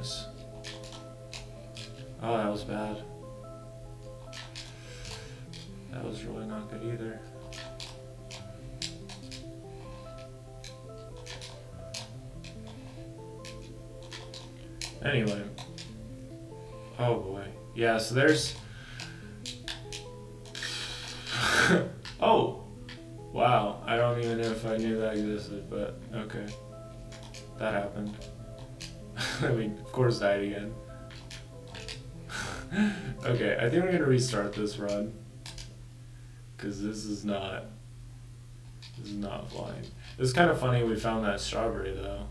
goodness. Oh, that was bad. That was really not good either. Anyway. Oh boy. Yeah, so there's... Oh! Wow. I don't even know if I knew that existed, but okay. That happened. I mean, of course died again. Okay, I think we're gonna restart this run. Cause this is not flying. It's kind of funny we found that strawberry though.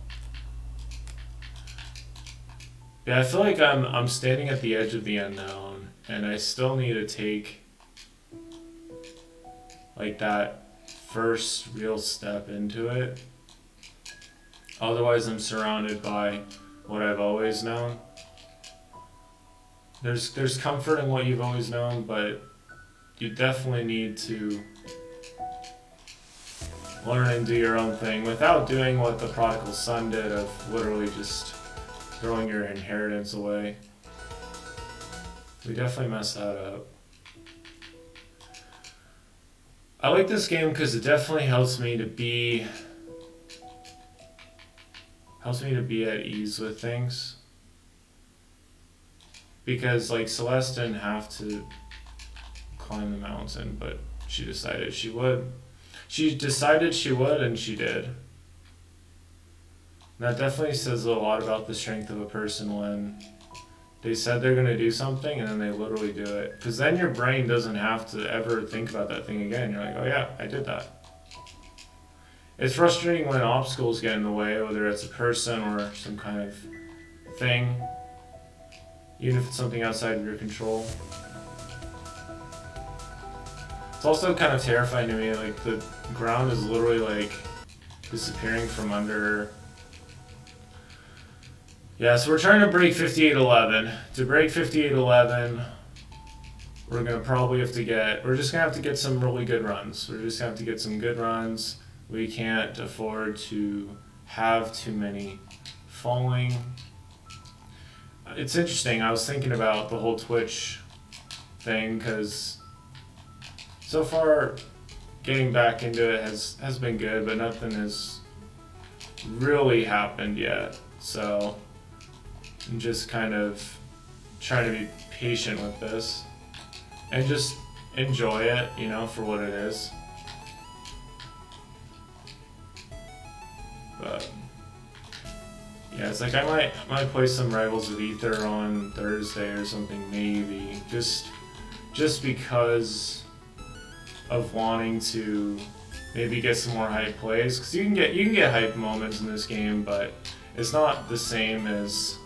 Yeah, I feel like I'm standing at the edge of the unknown, and I still need to take like that first real step into it. Otherwise, I'm surrounded by what I've always known. There's comfort in what you've always known, but you definitely need to learn and do your own thing without doing what the prodigal son did of literally just throwing your inheritance away. We definitely messed that up. I like this game because it definitely helps me to be at ease with things. Because like Celeste didn't have to climb the mountain, but she decided she would. She decided she would, and she did. That definitely says a lot about the strength of a person when they said they're going to do something and then they literally do it. Because then your brain doesn't have to ever think about that thing again. You're like, oh yeah, I did that. It's frustrating when obstacles get in the way, whether it's a person or some kind of thing, even if it's something outside of your control. It's also kind of terrifying to me, like the ground is literally like disappearing from under. Yeah, so we're trying to break 5811. To break 5811, we're gonna probably have to get, we're just gonna have to get some really good runs. We're just gonna have to get some good runs. We can't afford to have too many falling. It's interesting, I was thinking about the whole Twitch thing, because so far getting back into it has been good, but nothing has really happened yet. So I'm just kind of trying to be patient with this and just enjoy it, you know, for what it is. But yeah, it's like I might play some Rivals of Ether on Thursday or something, maybe, just because of wanting to maybe get some more hype plays, because you can get hype moments in this game, but it's not the same as.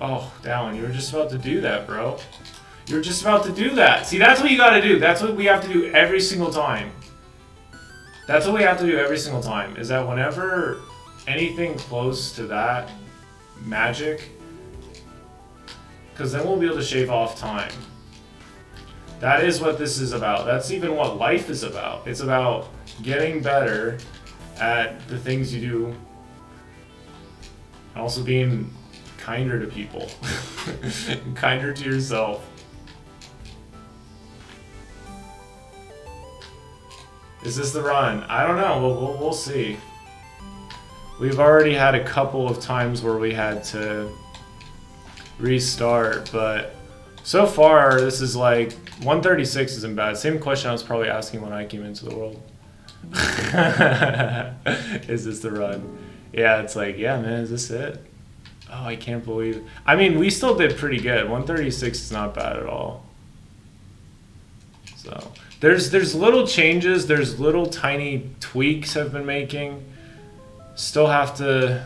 Oh, Dallin, you were just about to do that, bro. You were just about to do that. See, that's what you gotta do. That's what we have to do every single time. That's what we have to do every single time, is that whenever anything close to that magic, because then we'll be able to shave off time. That is what this is about. That's even what life is about. It's about getting better at the things you do, and also being kinder to people, kinder to yourself. Is this the run? I don't know. We'll see. We've already had a couple of times where we had to restart, but so far this is like 136 isn't bad. Same question I was probably asking when I came into the world. Is this the run? Yeah, it's like, yeah, man, is this it? Oh, I can't believe it. I mean, we still did pretty good. 136 is not bad at all. So there's little changes, there's little tiny tweaks I've been making. Still have to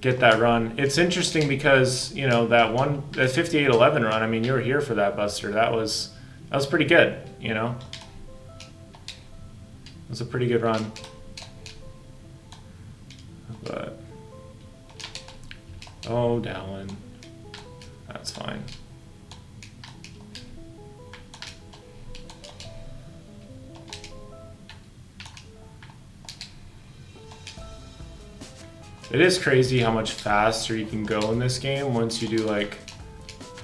get that run. It's interesting because, you know, that 5811 run, I mean, you were here for that, Buster. That was pretty good, you know? It was a pretty good run. But oh, Dallin. That's fine. It is crazy how much faster you can go in this game once you do like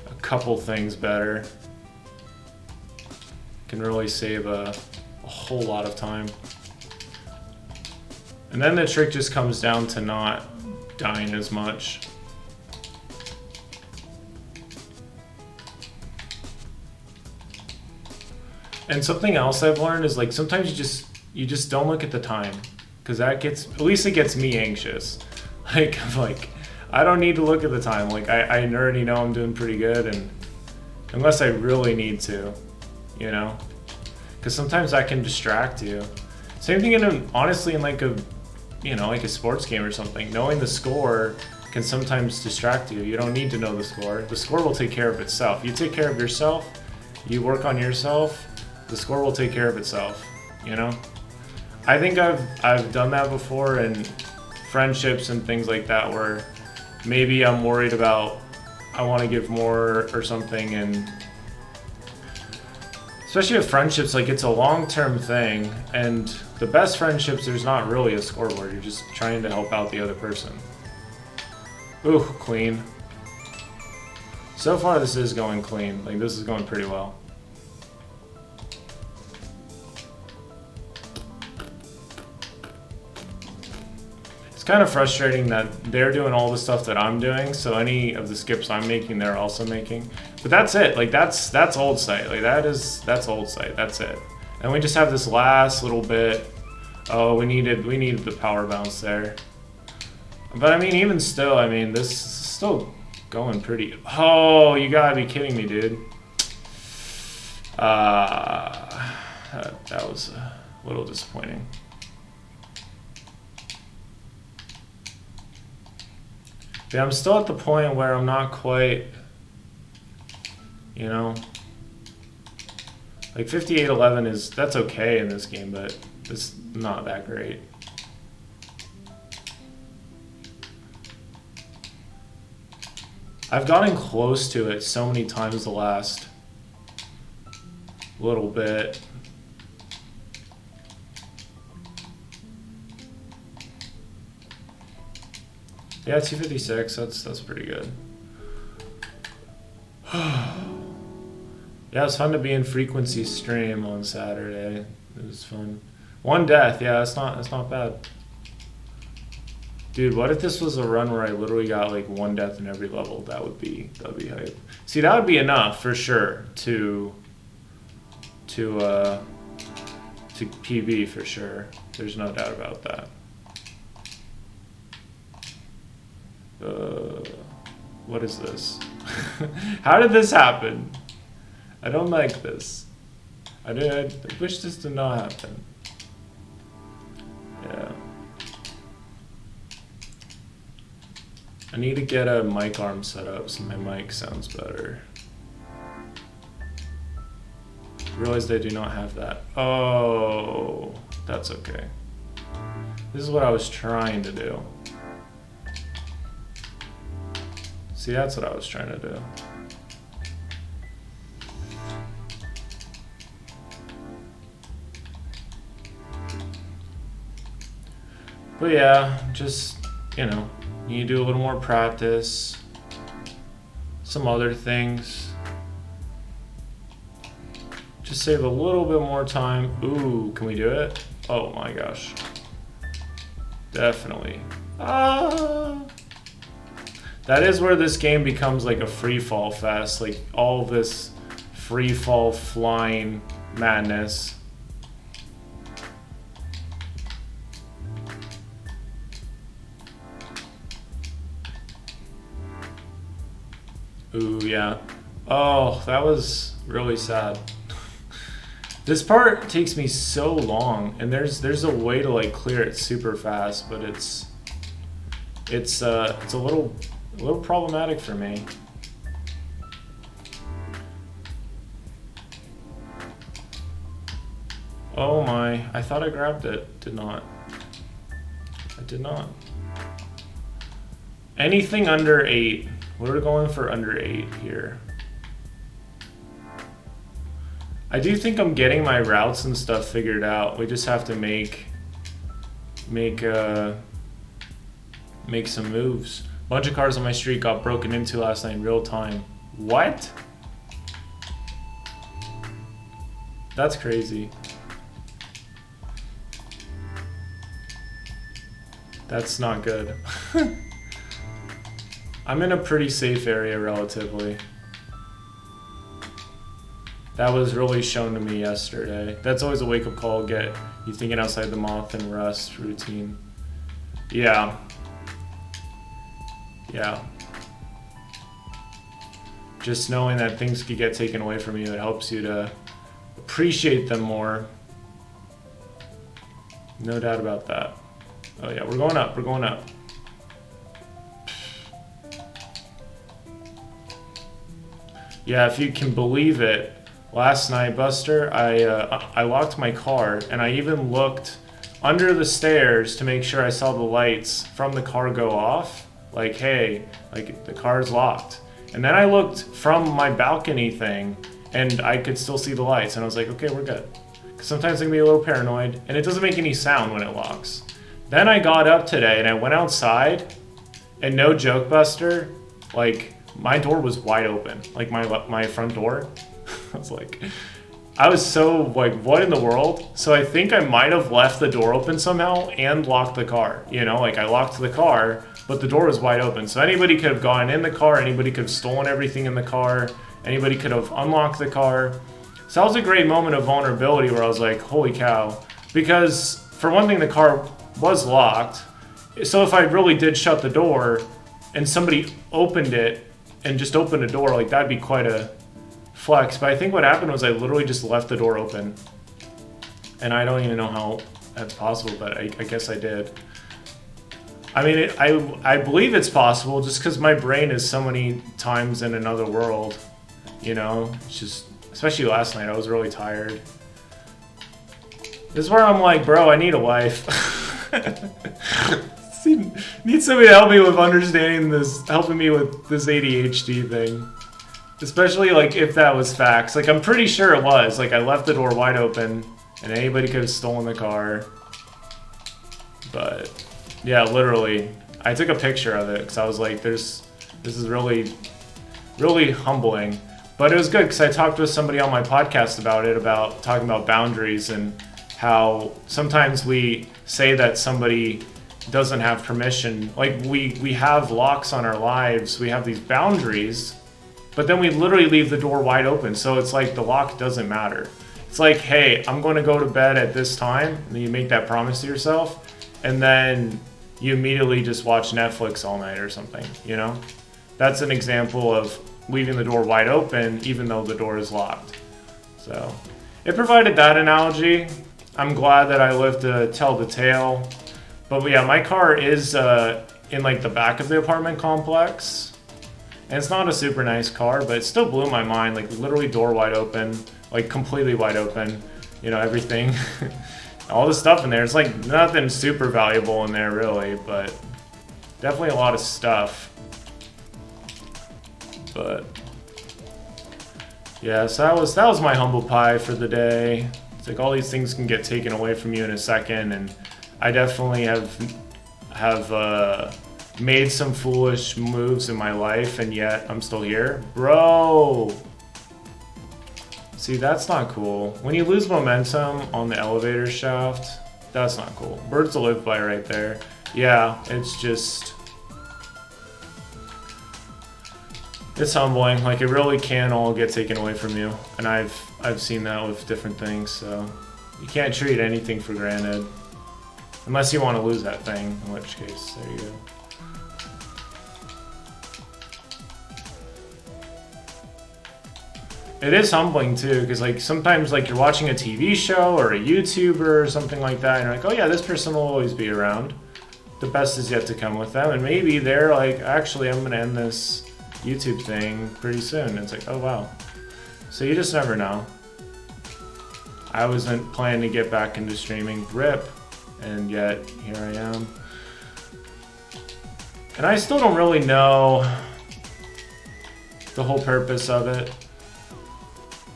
a couple things better. Can really save a whole lot of time. And then the trick just comes down to not dying as much. And something else I've learned is like sometimes you just don't look at the time, because that gets, at least it gets me anxious. Like I'm like, I don't need to look at the time. Like I already know I'm doing pretty good, and unless I really need to, you know, because sometimes that can distract you. Same thing in honestly in like a, you know, like a sports game or something. Knowing the score can sometimes distract you. You don't need to know the score. The score will take care of itself. You take care of yourself, you work on yourself, the score will take care of itself, you know? I think I've done that before in friendships and things like that, where maybe I'm worried about, I want to give more or something, and especially with friendships, like it's a long-term thing, and the best friendships, there's not really a scoreboard. You're just trying to help out the other person. Ooh, clean. So far this is going clean. Like this is going pretty well. It's kind of frustrating that they're doing all the stuff that I'm doing, so any of the skips I'm making, they're also making. But that's it. Like that's old site. Like that's old site. That's it. And we just have this last little bit. Oh, we needed the power bounce there. But I mean, even still, I mean, this is still going pretty. Oh, you gotta be kidding me, dude. That was a little disappointing. Yeah, I'm still at the point where I'm not quite, you know, like 58-11 is, that's okay in this game, but it's not that great. I've gotten close to it so many times the last little bit. Yeah, 256, that's pretty good. Yeah, it's fun to be in Frequency stream on Saturday. It was fun. 1 death, yeah, that's not bad. Dude, what if this was a run where I literally got like 1 death in every level? That would be hype. See, that would be enough for sure to PB for sure. There's no doubt about that. What is this? How did this happen? I don't like this. I wish this did not happen. Yeah. I need to get a mic arm set up so my mic sounds better. Realized I do not have that. Oh, that's okay. This is what I was trying to do. See, that's what I was trying to do. But yeah, just, you know, you need to do a little more practice. Some other things. Just save a little bit more time. Ooh, can we do it? Oh my gosh. Definitely. That is where this game becomes like a free fall fest. Like all this free fall flying madness. Ooh, yeah. Oh, that was really sad. This part takes me so long, and there's a way to like clear it super fast, but it's a little problematic for me. Oh my, I thought I grabbed it. Did not. I did not. Anything under 8. We're going for under 8 here. I do think I'm getting my routes and stuff figured out. We just have to make make some moves. Bunch of cars on my street got broken into last night in real time. What? That's crazy. That's not good. I'm in a pretty safe area relatively. That was really shown to me yesterday. That's always a wake-up call. Get you thinking outside the moth and rust routine. Yeah. Yeah. Just knowing that things could get taken away from you, it helps you to appreciate them more. No doubt about that. Oh yeah, we're going up, we're going up. Yeah, if you can believe it, last night, Buster, I locked my car, and I even looked under the stairs to make sure I saw the lights from the car go off. Like, hey, like the car's locked. And then I looked from my balcony thing, and I could still see the lights, and I was like, okay, we're good. 'Cause sometimes I can be a little paranoid, and it doesn't make any sound when it locks. Then I got up today, and I went outside, and no joke, Buster, like, my door was wide open, like my front door. I was so like, what in the world? So I think I might have left the door open somehow and locked the car. You know, like I locked the car, but the door was wide open. So anybody could have gone in the car, anybody could have stolen everything in the car, anybody could have unlocked the car. So that was a great moment of vulnerability where I was like, holy cow. Because for one thing, the car was locked. So if I really did shut the door and somebody opened it and just opened a door, like that'd be quite a flex. But I think what happened was I literally just left the door open. And I don't even know how that's possible, but I guess I did. I mean, I believe it's possible just because my brain is so many times in another world, you know? It's just, especially last night, I was really tired. This is where I'm like, bro, I need a wife. Need somebody to help me with understanding this, helping me with this ADHD thing. Especially like if that was facts. Like I'm pretty sure it was. Like I left the door wide open and anybody could have stolen the car. But yeah, literally. I took a picture of it because I was like, this is really, really humbling. But it was good because I talked with somebody on my podcast about it, about talking about boundaries and how sometimes we say that somebody doesn't have permission. Like we have locks on our lives, we have these boundaries, but then we literally leave the door wide open. So it's like the lock doesn't matter. It's like, hey, I'm going to go to bed at this time, and then you make that promise to yourself, and then you immediately just watch Netflix all night or something, you know? That's an example of leaving the door wide open even though the door is locked. So it provided that analogy. I'm glad that I lived to tell the tale. But yeah, my car is in like the back of the apartment complex. And it's not a super nice car, but it still blew my mind. Like literally door wide open, like completely wide open, you know, everything. All the stuff in there. It's like nothing super valuable in there really, but definitely a lot of stuff. But yeah, so that was my humble pie for the day. It's like all these things can get taken away from you in a second, and I definitely have made some foolish moves in my life, and yet I'm still here. Bro! See, that's not cool. When you lose momentum on the elevator shaft, that's not cool. Birds to live by right there. Yeah, it's just... it's humbling. Like, it really can all get taken away from you. And I've seen that with different things, so... you can't treat anything for granted. Unless you want to lose that thing, in which case, there you go. It is humbling too, because like sometimes like you're watching a TV show or a YouTuber or something like that, and you're like, oh yeah, this person will always be around. The best is yet to come with them, and maybe they're like, actually, I'm gonna end this YouTube thing pretty soon. And it's like, oh wow. So you just never know. I wasn't planning to get back into streaming, RIP, and yet here I am. And I still don't really know the whole purpose of it.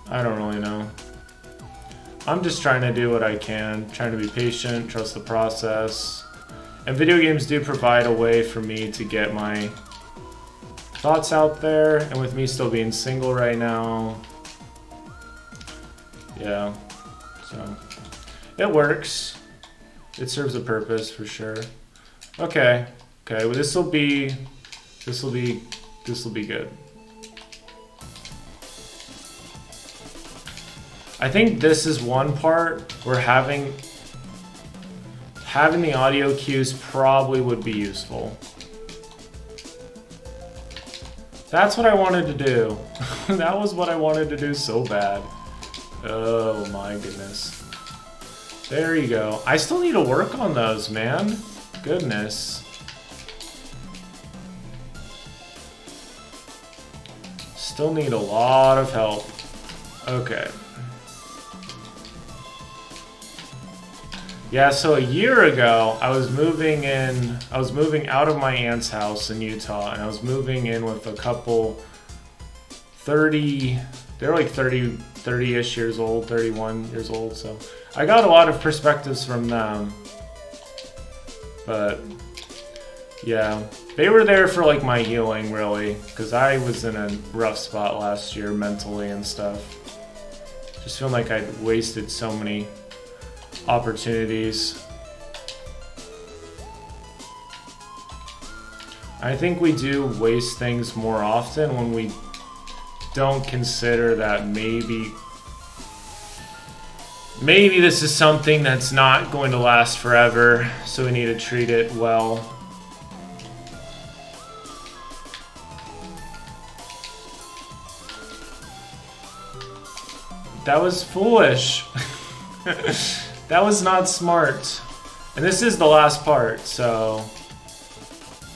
I don't really know. I'm just trying to do what I can, trying to be patient, trust the process. And video games do provide a way for me to get my thoughts out there, and with me still being single right now, yeah, so it works. It serves a purpose for sure. Okay, well, this will be good. I think this is one part where having the audio cues probably would be useful. That's what I wanted to do. That was what I wanted to do so bad. Oh my goodness. There you go. I still need to work on those, man. Goodness. Still need a lot of help. Okay. Yeah, so a year ago, I was moving out of my aunt's house in Utah, and I was moving in with a couple 30, they're like 30-ish years old, 31 years old, so I got a lot of perspectives from them. But yeah, they were there for like my healing, really, because I was in a rough spot last year mentally and stuff. Just feeling like I'd wasted so many opportunities. I think we do waste things more often when we don't consider that maybe this is something that's not going to last forever, so we need to treat it well. That was foolish. That was not smart. And this is the last part, so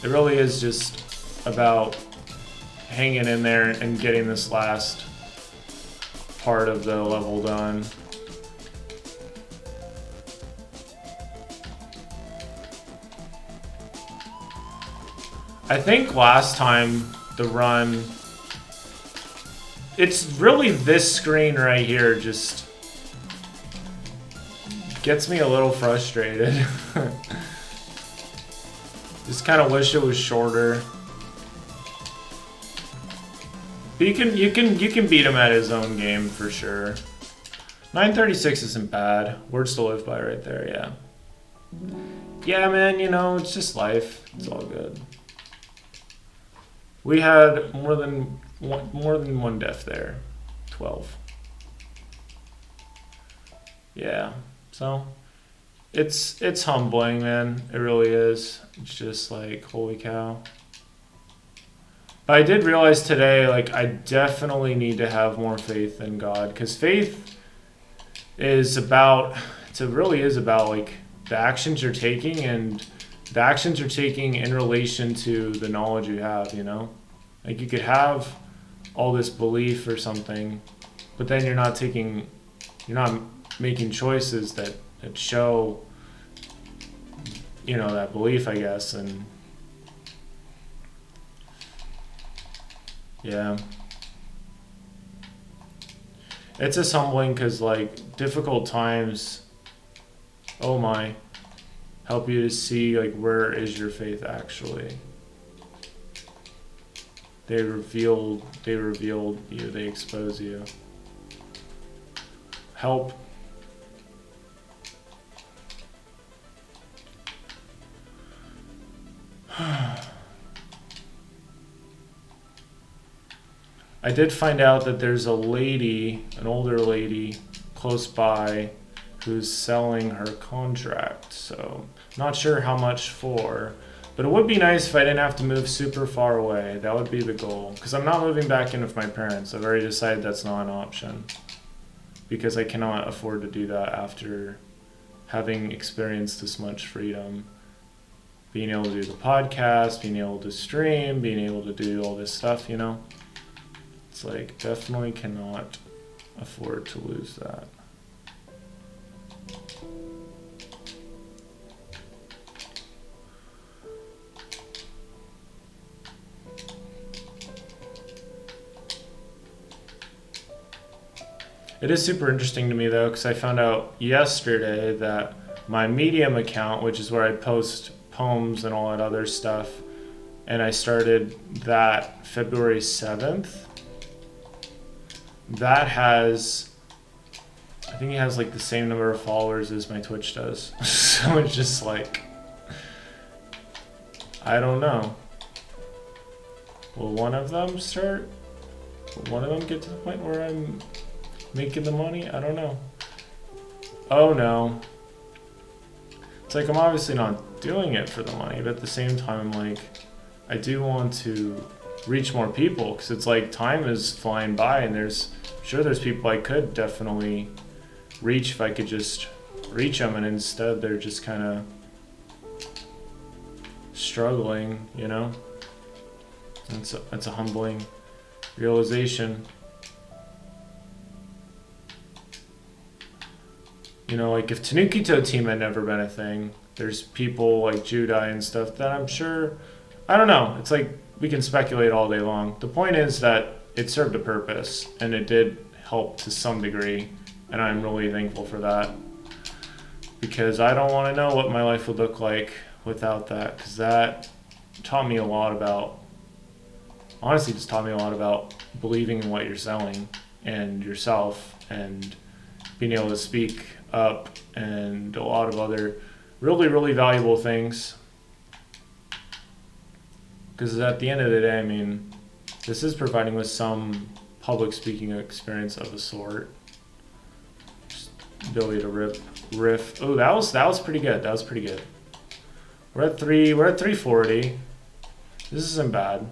it really is just about hanging in there and getting this last part of the level done. I think last time the run, it's really this screen right here just gets me a little frustrated. Just kind of wish it was shorter. But you can beat him at his own game for sure. 936 isn't bad. Words to live by right there, yeah. Yeah, man, you know, it's just life. It's all good. We had more than one death there. 12. Yeah. So it's humbling, man. It really is. It's just like, holy cow. But I did realize today, like, I definitely need to have more faith in God, because faith is about, it really is about like the actions you're taking, and the actions you're taking in relation to the knowledge you have, you know? Like, you could have all this belief or something, but then you're not making choices that show, you know, that belief, I guess. And yeah, it's just humbling, because like difficult times, oh my, help you to see like, where is your faith actually. They revealed you, they expose you. Help. I did find out that there's a lady, an older lady, close by who's selling her contract. So, not sure how much for, but it would be nice if I didn't have to move super far away. That would be the goal. Because I'm not moving back in with my parents. I've already decided that's not an option. Because I cannot afford to do that after having experienced this much freedom. Being able to do the podcast, being able to stream, being able to do all this stuff, you know? It's like, definitely cannot afford to lose that. It is super interesting to me though, because I found out yesterday that my Medium account, which is where I post poems and all that other stuff. And I started that February 7th. That has, I think it has like the same number of followers as my Twitch does. So it's just like, I don't know. Will one of them start? Will one of them get to the point where I'm making the money? I don't know. Oh no. It's like I'm obviously not doing it for the money, but at the same time, like, I do want to reach more people, because it's like time is flying by, and there's people I could definitely reach if I could just reach them, and instead they're just kind of struggling, you know? That's a humbling realization. You know, like if Tanukito team had never been a thing, there's people like Judai and stuff that I'm sure, I don't know, it's like we can speculate all day long. The point is that it served a purpose, and it did help to some degree, and I'm really thankful for that, because I don't want to know what my life would look like without that, because that taught me a lot about, honestly just taught me a lot about believing in what you're selling and yourself, and being able to speak up, and a lot of other really, really valuable things. Because at the end of the day, I mean, this is providing with some public speaking experience of a sort. Just ability to riff. Oh, that was pretty good. That was pretty good. We're at 340. This isn't bad.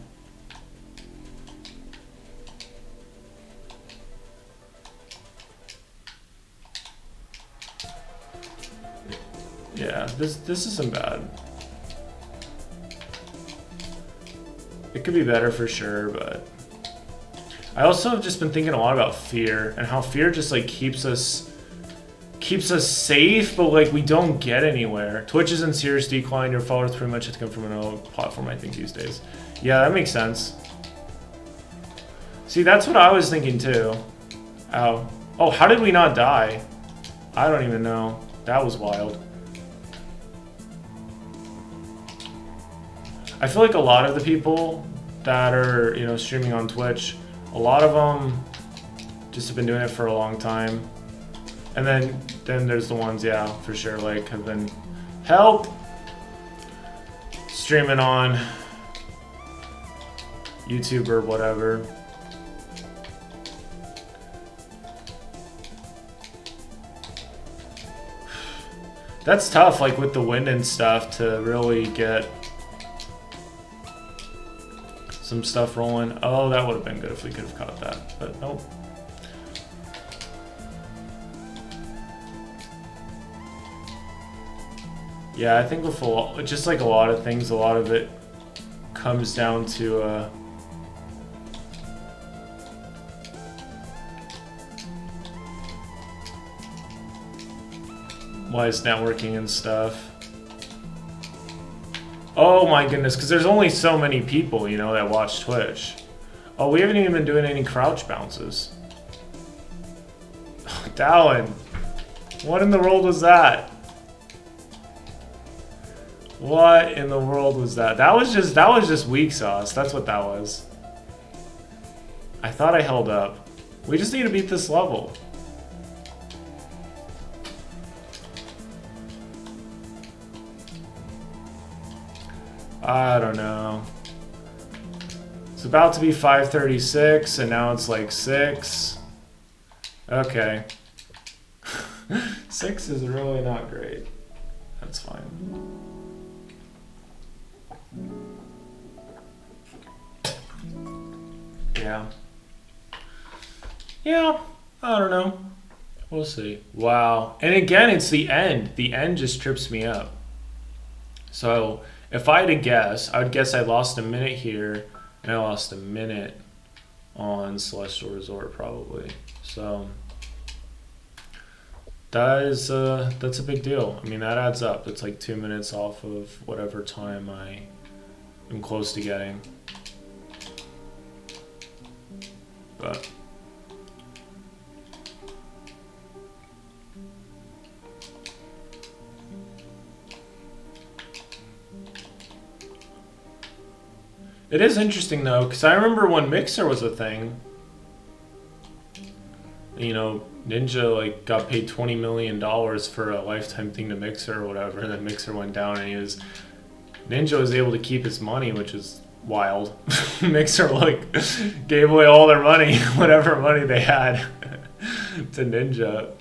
Yeah, this isn't bad. It could be better for sure, but I also have just been thinking a lot about fear, and how fear just like keeps us safe, but like we don't get anywhere. Twitch is in serious decline. Your followers pretty much have to come from another platform, I think, these days. Yeah, that makes sense. See, that's what I was thinking too. Ow. Oh, how did we not die? I don't even know. That was wild. I feel like a lot of the people that are, you know, streaming on Twitch, a lot of them just have been doing it for a long time. And then there's the ones, yeah, for sure, like have been streaming on YouTube or whatever. That's tough, like with the wind and stuff, to really get some stuff rolling. Oh, that would have been good if we could have caught that, but nope. Yeah, I think with just like a lot of things, a lot of it comes down to wise networking and stuff. Oh my goodness, because there's only so many people, you know, that watch Twitch. Oh, we haven't even been doing any crouch bounces. Oh, Dallin, what in the world was that? What in the world was that? That was just weak sauce. That's what that was. I thought I held up. We just need to beat this level. I don't know. It's about to be 5:36 and now it's like 6. Okay. 6 is really not great. That's fine. Yeah. Yeah, I don't know. We'll see. Wow. And again, it's the end. The end just trips me up. So if I had to guess, I would guess I lost a minute here, and I lost a minute on Celestial Resort probably. So that's a big deal. I mean, that adds up. It's like 2 minutes off of whatever time I am close to getting. But It is interesting though, because I remember when Mixer was a thing, you know, Ninja like got paid $20 million for a lifetime thing to Mixer or whatever, and then Mixer went down and Ninja was able to keep his money, which is wild. Mixer like gave away all their money, whatever money they had, to Ninja.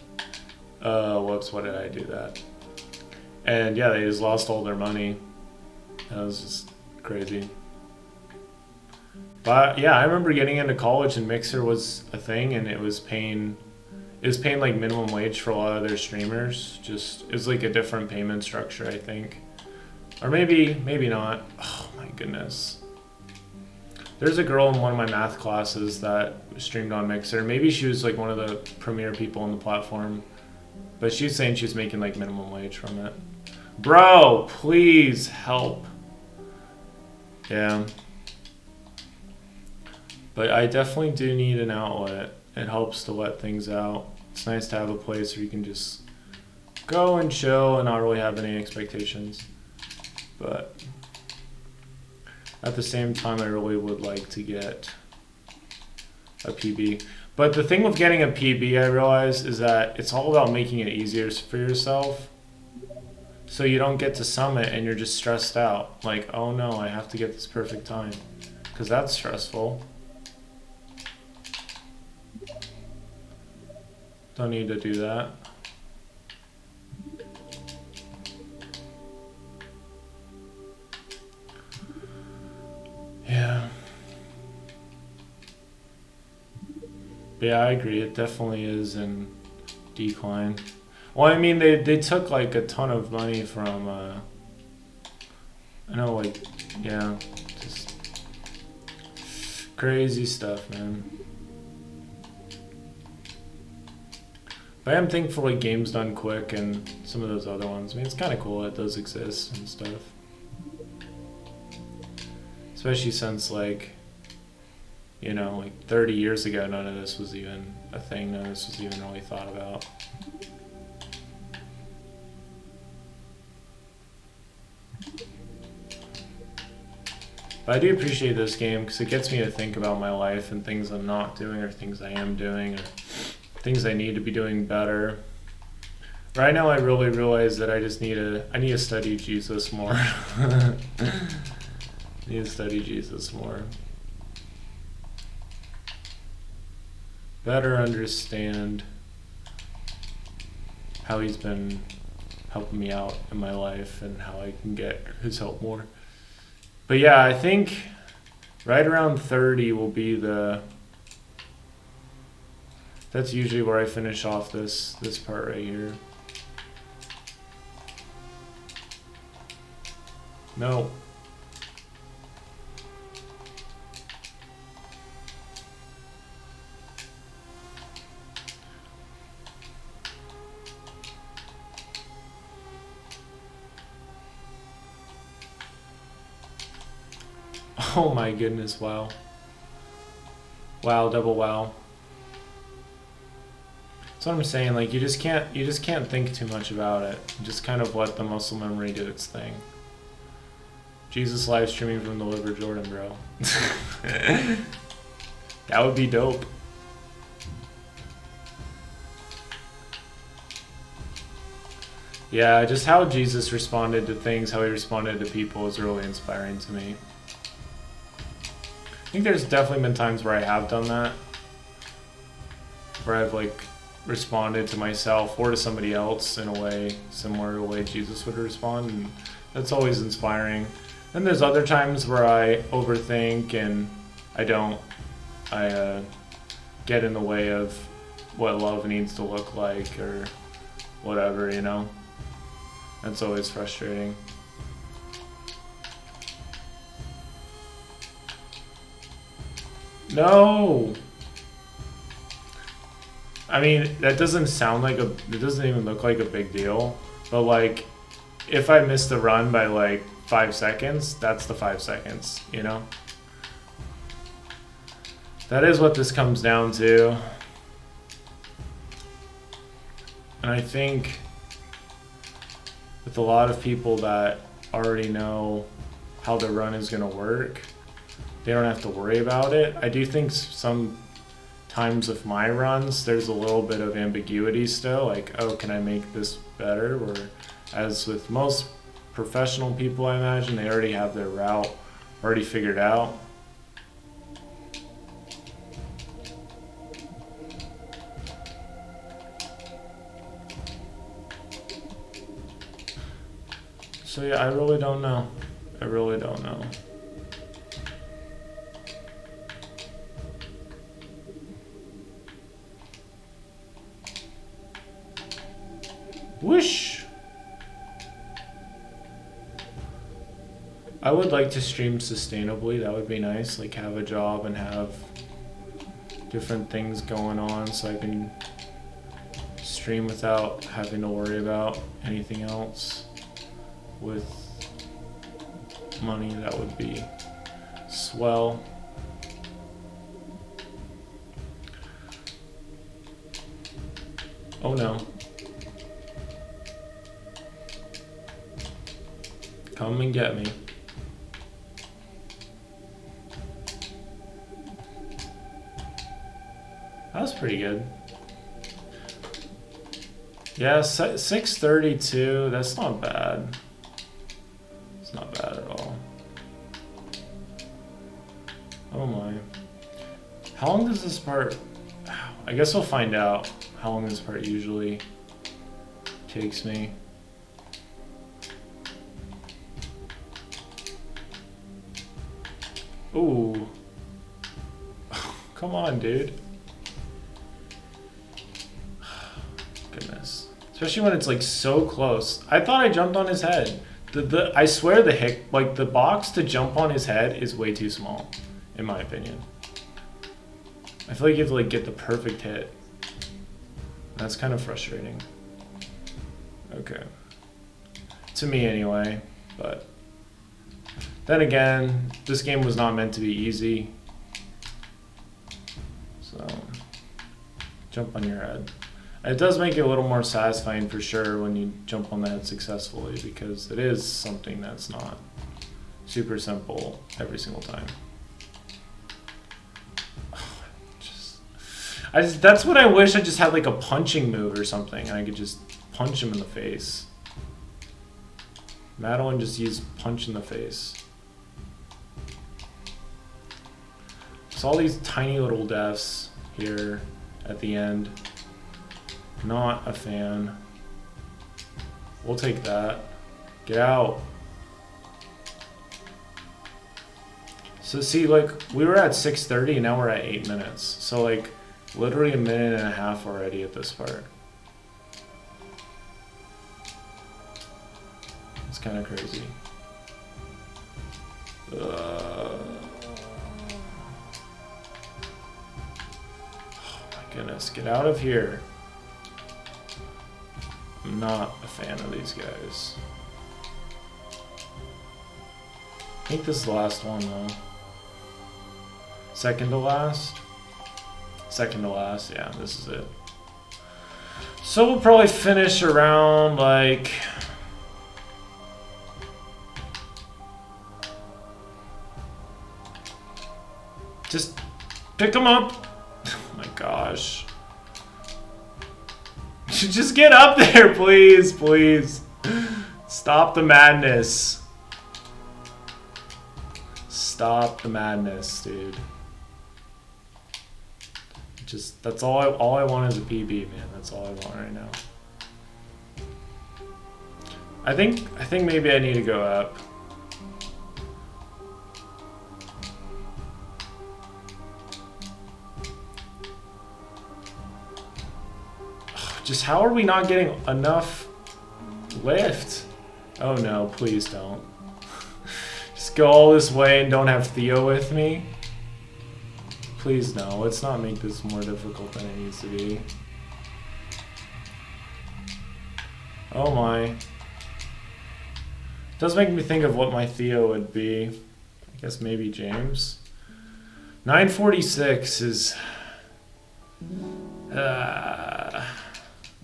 Whoops, why did I do that? And yeah, they just lost all their money. That was just crazy. But yeah, I remember getting into college and Mixer was a thing, and it was paying like minimum wage for a lot of their streamers. Just it was like a different payment structure, I think, or maybe not. Oh my goodness. There's a girl in one of my math classes that streamed on Mixer. Maybe she was like one of the premier people on the platform, but she was saying she was making like minimum wage from it. Bro, please help. Yeah. But I definitely do need an outlet. It helps to let things out. It's nice to have a place where you can just go and chill and not really have any expectations. But at the same time, I really would like to get a PB. But the thing with getting a PB, I realize, is that it's all about making it easier for yourself. So you don't get to summit and you're just stressed out. Like, oh no, I have to get this perfect time. Because that's stressful. Don't need to do that. Yeah. But yeah, I agree. It definitely is in decline. Well, I mean, they took like a ton of money from, I know, like, yeah, just crazy stuff, man. But I am thankful like Games Done Quick and some of those other ones. I mean, it's kind of cool that those exist and stuff. Especially since like, you know, like 30 years ago, none of this was even a thing. None of this was even really thought about. But I do appreciate this game because it gets me to think about my life and things I'm not doing or things I am doing or things I need to be doing better. Right now I really realize that I just need to study Jesus more. I need to study Jesus more. Better understand how he's been helping me out in my life and how I can get his help more. But yeah, I think right around 30 will be that's usually where I finish off this part right here. No. Oh my goodness, wow. Wow, double wow. That's what I'm saying, like you just can't think too much about it. You just kind of let the muscle memory do its thing. Jesus live streaming from the River Jordan, bro. That would be dope. Yeah, just how Jesus responded to things, how he responded to people is really inspiring to me. I think there's definitely been times where I have done that. Where I've like responded to myself or to somebody else in a way similar to the way Jesus would respond, and that's always inspiring. Then there's other times where I overthink and I get in the way of what love needs to look like or whatever, you know? That's always frustrating. No! I mean, that doesn't sound like it doesn't even look like a big deal, but like, if I miss the run by like 5 seconds, that's the 5 seconds, you know? That is what this comes down to. And I think with a lot of people that already know how the run is going to work, they don't have to worry about it. I do think sometimes with my runs, there's a little bit of ambiguity still, like, oh, can I make this better? Or as with most professional people, I imagine, they already have their route already figured out. So yeah, I really don't know. I really don't know. Whoosh! I would like to stream sustainably. That would be nice. Like have a job and have different things going on so I can stream without having to worry about anything else. With money, that would be swell. Oh no. Come and get me. That was pretty good. Yeah, 632, that's not bad. It's not bad at all. Oh my. How long does this part... I guess we'll find out how long this part usually takes me. Ooh. Come on, dude. Goodness. Especially when it's like so close. I thought I jumped on his head. I swear the box to jump on his head is way too small, in my opinion. I feel like you have to like get the perfect hit. That's kind of frustrating. Okay. To me anyway, but then again, this game was not meant to be easy. So, jump on your head. It does make it a little more satisfying for sure when you jump on the head successfully, because it is something that's not super simple every single time. That's what I wish. I just had like a punching move or something and I could just punch him in the face. Madeline just used punch in the face. So all these tiny little deaths here at the end. Not a fan. We'll take that. Get out. So see, like, we were at 6:30 and now we're at 8 minutes. So like, literally a minute and a half already at this part. It's kind of crazy. Oh my goodness, get out of here. I'm not a fan of these guys. I think this is the last one though. Second to last? Second to last, yeah, this is it. So we'll probably finish around like... Just pick them up. Oh my gosh. Just get up there, please, please. Stop the madness. Stop the madness, dude. Just, that's all I want is a PB, man. That's all I want right now. I think maybe I need to go up. Just how are we not getting enough lift? Oh no, please don't. Just go all this way and don't have Theo with me. Please no, let's not make this more difficult than it needs to be. Oh my. It does make me think of what my Theo would be. I guess maybe James. 946 is...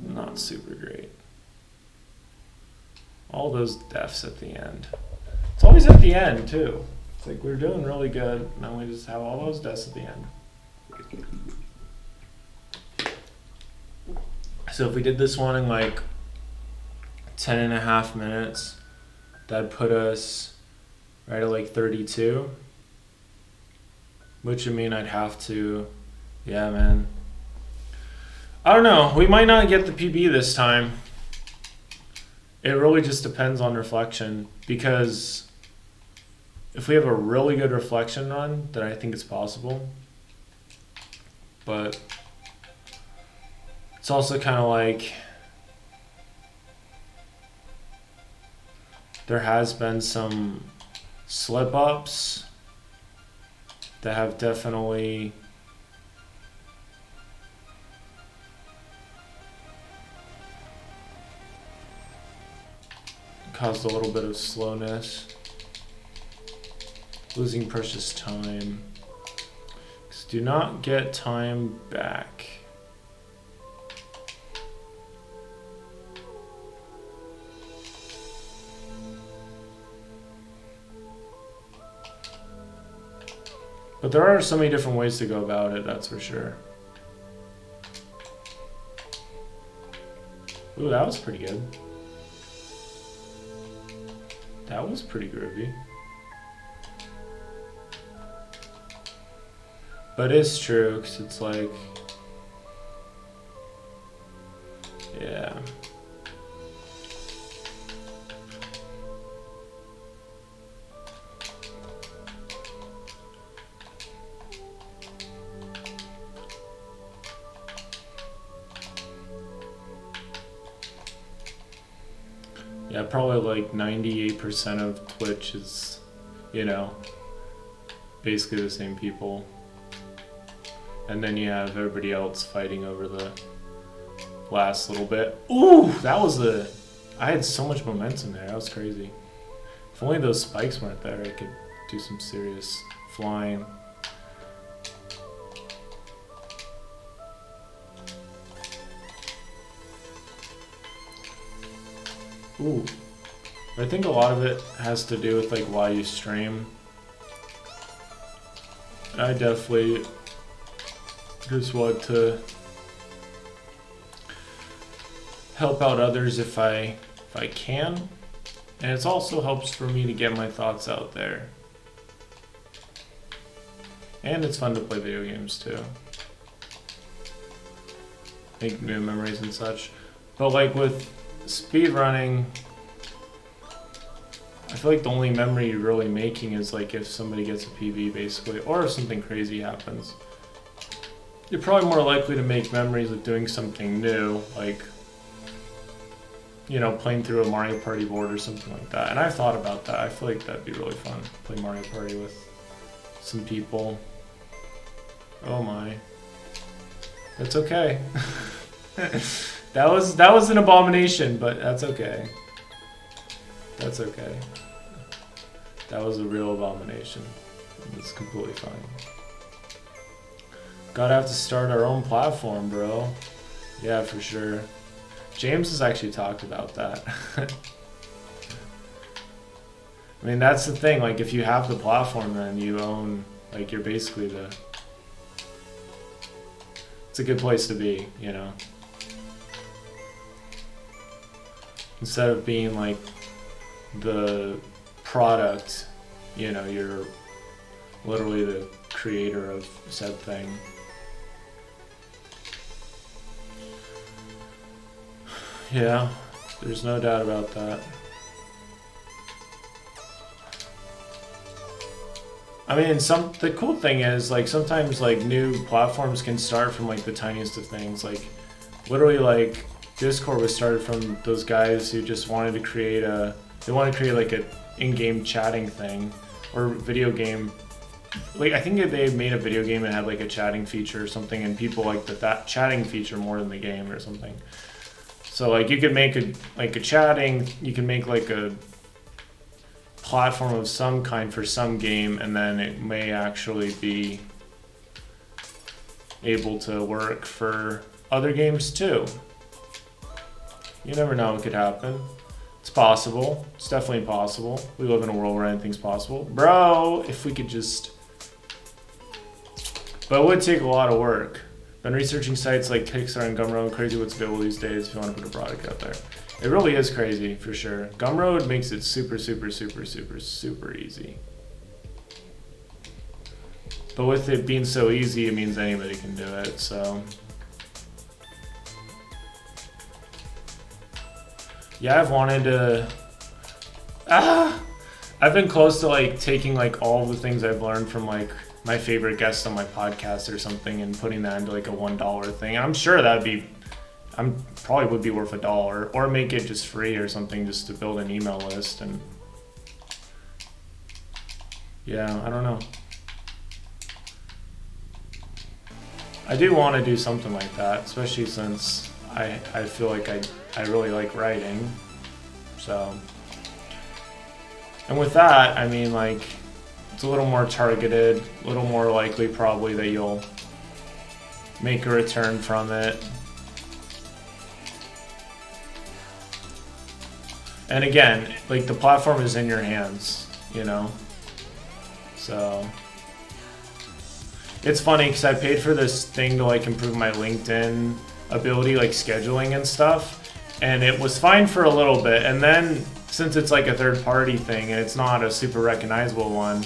not super great. All those deaths at the end. It's always at the end, too. It's like we're doing really good. Now we just have all those deaths at the end. So if we did this one in like 10.5 minutes, that'd put us right at like 32. Which would mean I'd have to, yeah, man. I don't know. We might not get the PB this time. It really just depends on reflection, because if we have a really good reflection run, then I think it's possible. But it's also kind of like there has been some slip-ups that have definitely caused a little bit of slowness, losing precious time. Do not get time back. But there are so many different ways to go about it, that's for sure. Ooh, that was pretty good. That was pretty groovy. But it's true, because it's like, yeah. Yeah, probably like 98% of Twitch is, you know, basically the same people. And then you have everybody else fighting over the last little bit. Ooh, that was I had so much momentum there. That was crazy. If only those spikes weren't there, I could do some serious flying. Ooh. I think a lot of it has to do with like why you stream. I definitely just want to help out others if I can, and it also helps for me to get my thoughts out there. And it's fun to play video games too, make new memories and such. But like with speedrunning, I feel like the only memory you're really making is like if somebody gets a PB basically, or if something crazy happens. You're probably more likely to make memories of doing something new, like, you know, playing through a Mario Party board or something like that. And I've thought about that. I feel like that'd be really fun, play Mario Party with some people. Oh my. That's okay. That was an abomination, but that's okay. That's okay. That was a real abomination. It's completely fine. Gotta have to start our own platform, bro. Yeah, for sure. James has actually talked about that. I mean, that's the thing. Like, if you have the platform, then you own, like, you're basically it's a good place to be, you know? Instead of being, like, the product, you know, you're literally the creator of said thing. Yeah, there's no doubt about that. I mean, the cool thing is, like, sometimes, like, new platforms can start from, like, the tiniest of things. Like, literally, like, Discord was started from those guys who just wanted to create like, an in-game chatting thing, or video game. Like, I think they made a video game and had, like, a chatting feature or something, and people liked that chatting feature more than the game or something. So, like, you could make you can make, like, a platform of some kind for some game, and then it may actually be able to work for other games too. You never know what could happen. It's possible. It's definitely possible. We live in a world where anything's possible. Bro, if we could just... But it would take a lot of work. Been researching sites like Kickstarter and Gumroad. Crazy what's available these days if you want to put a product out there. It really is crazy, for sure. Gumroad makes it super, super, super, super, super easy. But with it being so easy, it means anybody can do it, so... Yeah, I've wanted to... I've been close to like taking like all the things I've learned from like my favorite guests on my podcast or something and putting that into like a $1 thing. I'm sure that'd be... probably would be worth $1, or make it just free or something just to build an email list. And yeah, I don't know. I do want to do something like that, especially since I feel like I really like writing. So, and with that, I mean, like, it's a little more targeted, a little more likely probably that you'll make a return from it. And again, like, the platform is in your hands, you know? So, it's funny because I paid for this thing to, like, improve my LinkedIn ability, like, scheduling and stuff. And it was fine for a little bit. And then, since it's, like, a third-party thing and it's not a super recognizable one,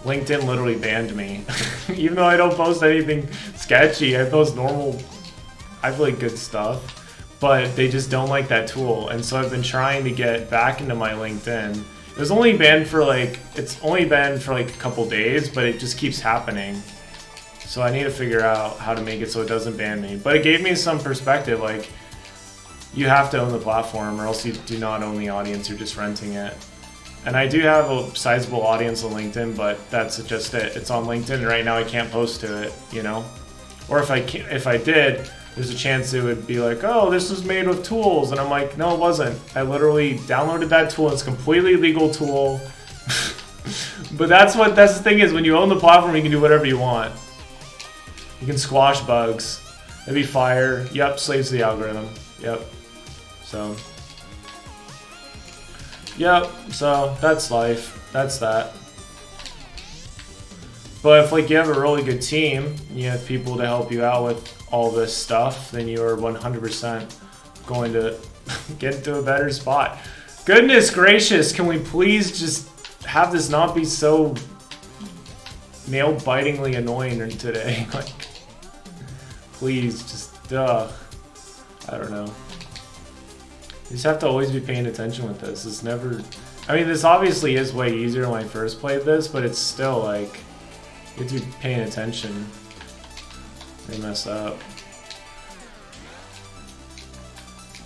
LinkedIn literally banned me. Even though I don't post anything sketchy, I post normal, I have, like, good stuff. But they just don't like that tool, and so I've been trying to get back into my LinkedIn. It was only banned for like, it's only banned for like a couple days, but it just keeps happening. So I need to figure out how to make it so it doesn't ban me. But it gave me some perspective, like, you have to own the platform or else you do not own the audience, you're just renting it. And I do have a sizable audience on LinkedIn, but that's just it. It's on LinkedIn, and right now I can't post to it, you know? Or if I did, there's a chance it would be like, oh, this was made with tools. And I'm like, no, it wasn't. I literally downloaded that tool. It's a completely legal tool. But that's the thing is, when you own the platform, you can do whatever you want. You can squash bugs. That'd be fire. Yep, slaves to the algorithm. Yep. So. Yep, so that's life. That's that. But if like you have a really good team, you have people to help you out with all this stuff, then you are 100% going to get into a better spot. Goodness gracious, can we please just have this not be so nail-bitingly annoying today? Like, please, just, I don't know. You just have to always be paying attention with this. It's never... I mean, this obviously is way easier when I first played this, but it's still, like, you have to be paying attention. They mess up.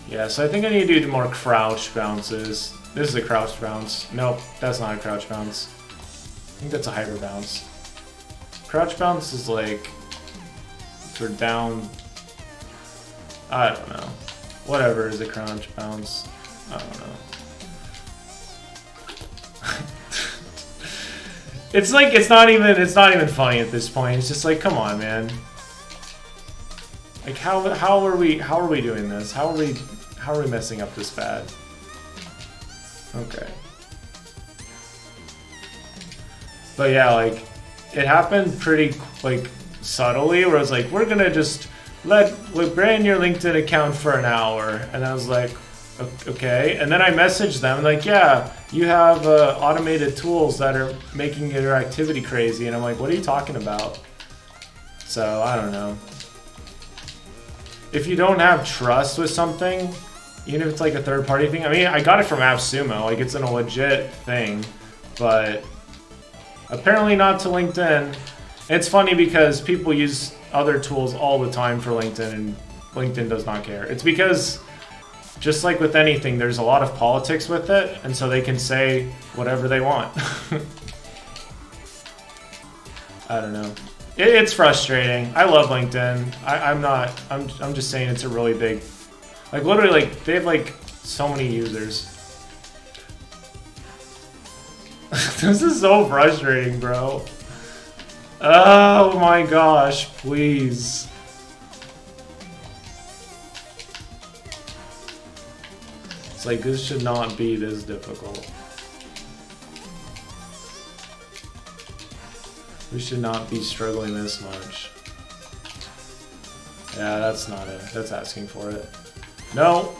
Yeah, so I think I need to do more crouch bounces. This is a crouch bounce. Nope, that's not a crouch bounce. I think that's a hyper bounce. Crouch bounce is like for down. I don't know. Whatever is a crouch bounce. I don't know. It's like it's not even funny at this point. It's just like, come on, man. Like how are we doing this? How are we messing up this bad? Okay. But yeah, like it happened pretty like subtly where I was like, we're gonna just brand your LinkedIn account for an hour, and I was like, okay. And then I messaged them like, yeah, you have automated tools that are making your activity crazy, and I'm like, what are you talking about? So I don't know. If you don't have trust with something, even if it's like a third-party thing, I mean, I got it from AppSumo, like it's a legit thing, but apparently not to LinkedIn. It's funny because people use other tools all the time for LinkedIn, and LinkedIn does not care. It's because, just like with anything, there's a lot of politics with it, and so they can say whatever they want. I don't know. It's frustrating. I love LinkedIn. I'm just saying it's a really big, like literally like they have like so many users. This is so frustrating, bro. Oh my gosh, please. It's like, this should not be this difficult. We should not be struggling this much. Yeah, that's not it. That's asking for it. No!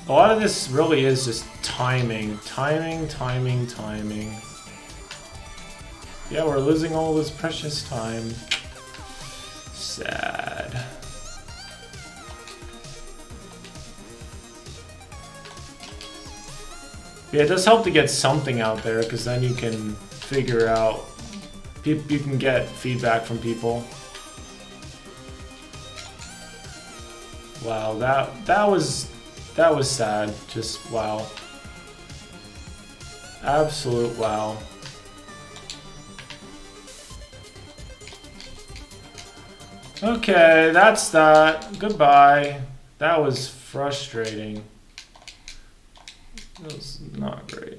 A lot of this really is just timing. Timing. Yeah, we're losing all this precious time. Sad. Yeah, it does help to get something out there, because then you can figure out, you can get feedback from people. Wow, that was sad. Just wow. Absolute wow. Okay, that's that. Goodbye. That was frustrating. It was not great.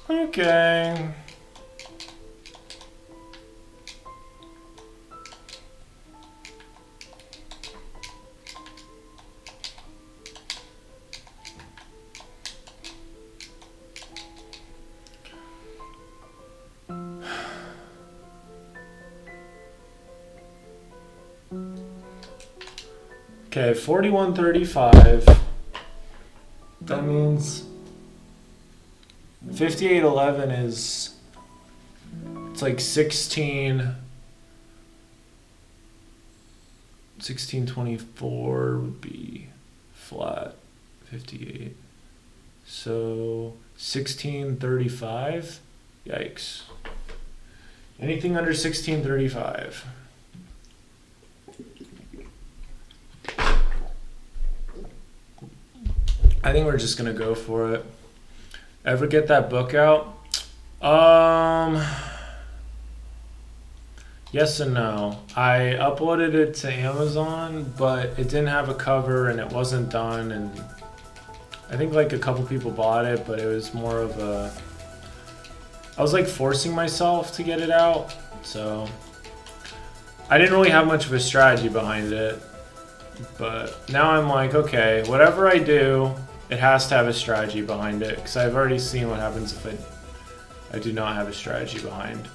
Okay. Okay, 4135. That means 5811 is, it's like 1624 would be flat 58. So 1635. Yikes. Anything under 1635. I think we're just gonna go for it. Ever get that book out? Yes and no. I uploaded it to Amazon, but it didn't have a cover and it wasn't done, and I think like a couple people bought it, but it was more of a, I was like forcing myself to get it out, so I didn't really have much of a strategy behind it. But now I'm like, okay, whatever I do, it has to have a strategy behind it, because I've already seen what happens if I do not have a strategy behind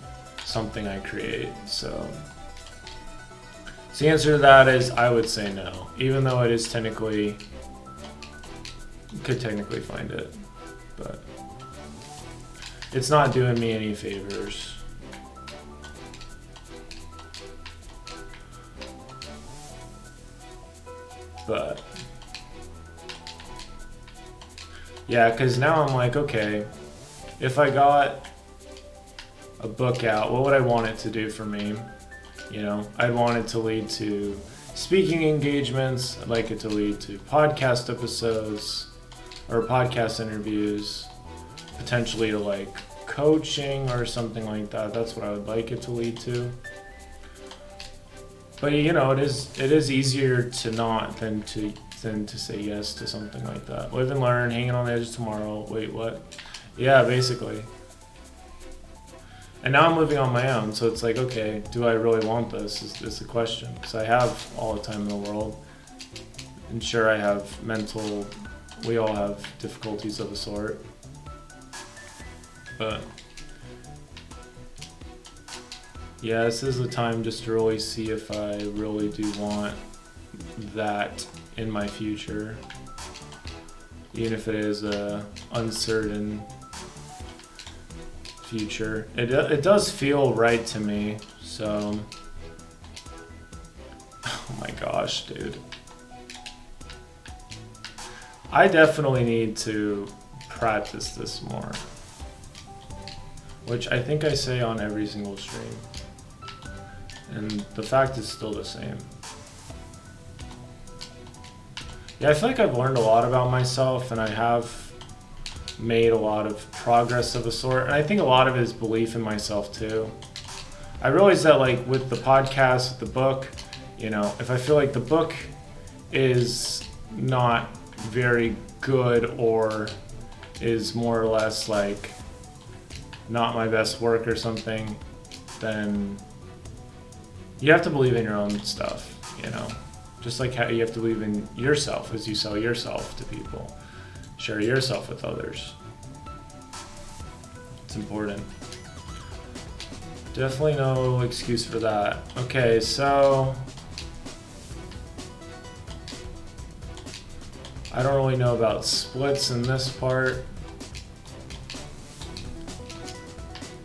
something I create. So the answer to that is I would say no, even though it is technically, could technically find it, but it's not doing me any favors. But yeah, because now I'm like, okay, if I got a book out, what would I want it to do for me? You know, I'd want it to lead to speaking engagements. I'd like it to lead to podcast episodes or podcast interviews, potentially to like coaching or something like that. That's what I would like it to lead to. But you know, it is easier to not than to say yes to something like that. Live and learn, hanging on the edge of tomorrow. Wait, what? Yeah, basically. And now I'm living on my own, so it's like, okay, do I really want this? Is the question. Because I have all the time in the world. And sure, I have we all have difficulties of a sort. But yeah, this is the time just to really see if I really do want that in my future. Even if it is a uncertain future. It does feel right to me, so. Oh my gosh, dude. I definitely need to practice this more. Which I think I say on every single stream. And the fact is still the same. Yeah, I feel like I've learned a lot about myself, and I have made a lot of progress of a sort. And I think a lot of it is belief in myself too. I realize that like with the podcast, the book, you know, if I feel like the book is not very good or is more or less like not my best work or something, then you have to believe in your own stuff, you know? Just like how you have to believe in yourself as you sell yourself to people. Share yourself with others. It's important. Definitely no excuse for that. Okay, so I don't really know about splits in this part.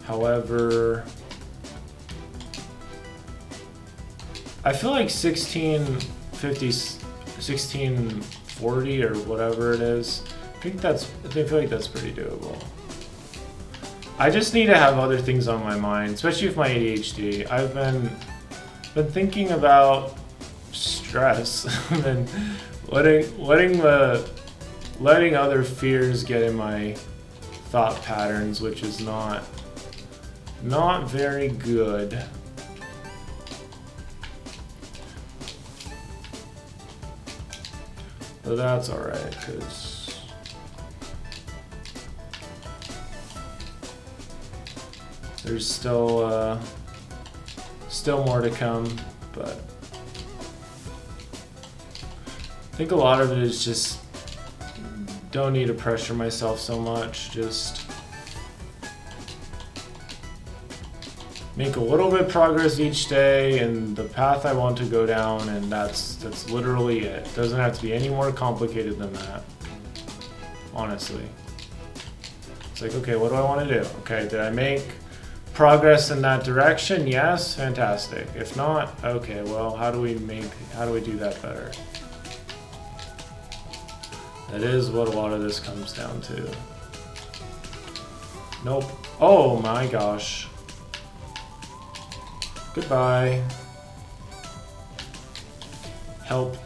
However, I feel like 1650, 1640 or whatever it is. I feel like that's pretty doable. I just need to have other things on my mind, especially with my ADHD. I've been thinking about stress and letting other fears get in my thought patterns, which is not very good. But that's alright, because there's still more to come, but I think a lot of it is just don't need to pressure myself so much, just make a little bit of progress each day in the path I want to go down, and that's literally it. It doesn't have to be any more complicated than that, honestly. It's like, okay, what do I want to do? Okay, did I make progress in that direction? Yes, fantastic. If not, okay, well, how do we do that better? That is what a lot of this comes down to. Nope. Oh my gosh. Goodbye. Help.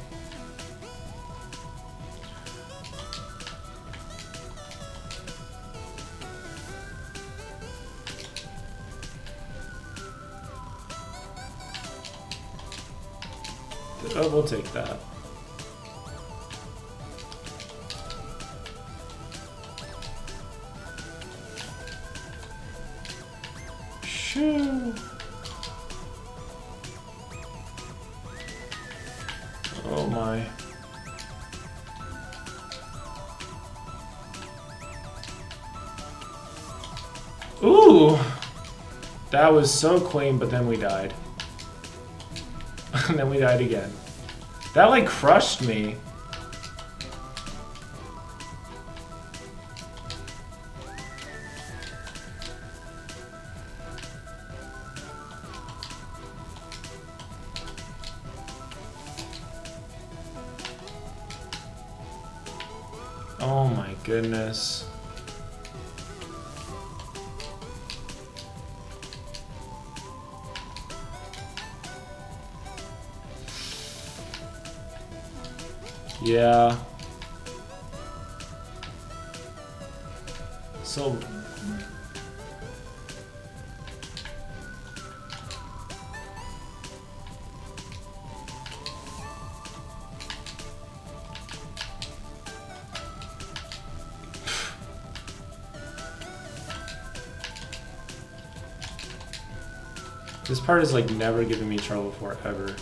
Oh, we'll take that. Shoo. Oh my. Ooh! That was so clean, but then we died. And then we died again. That like crushed me. Oh my goodness. Yeah. So this part is like never given me trouble before, ever.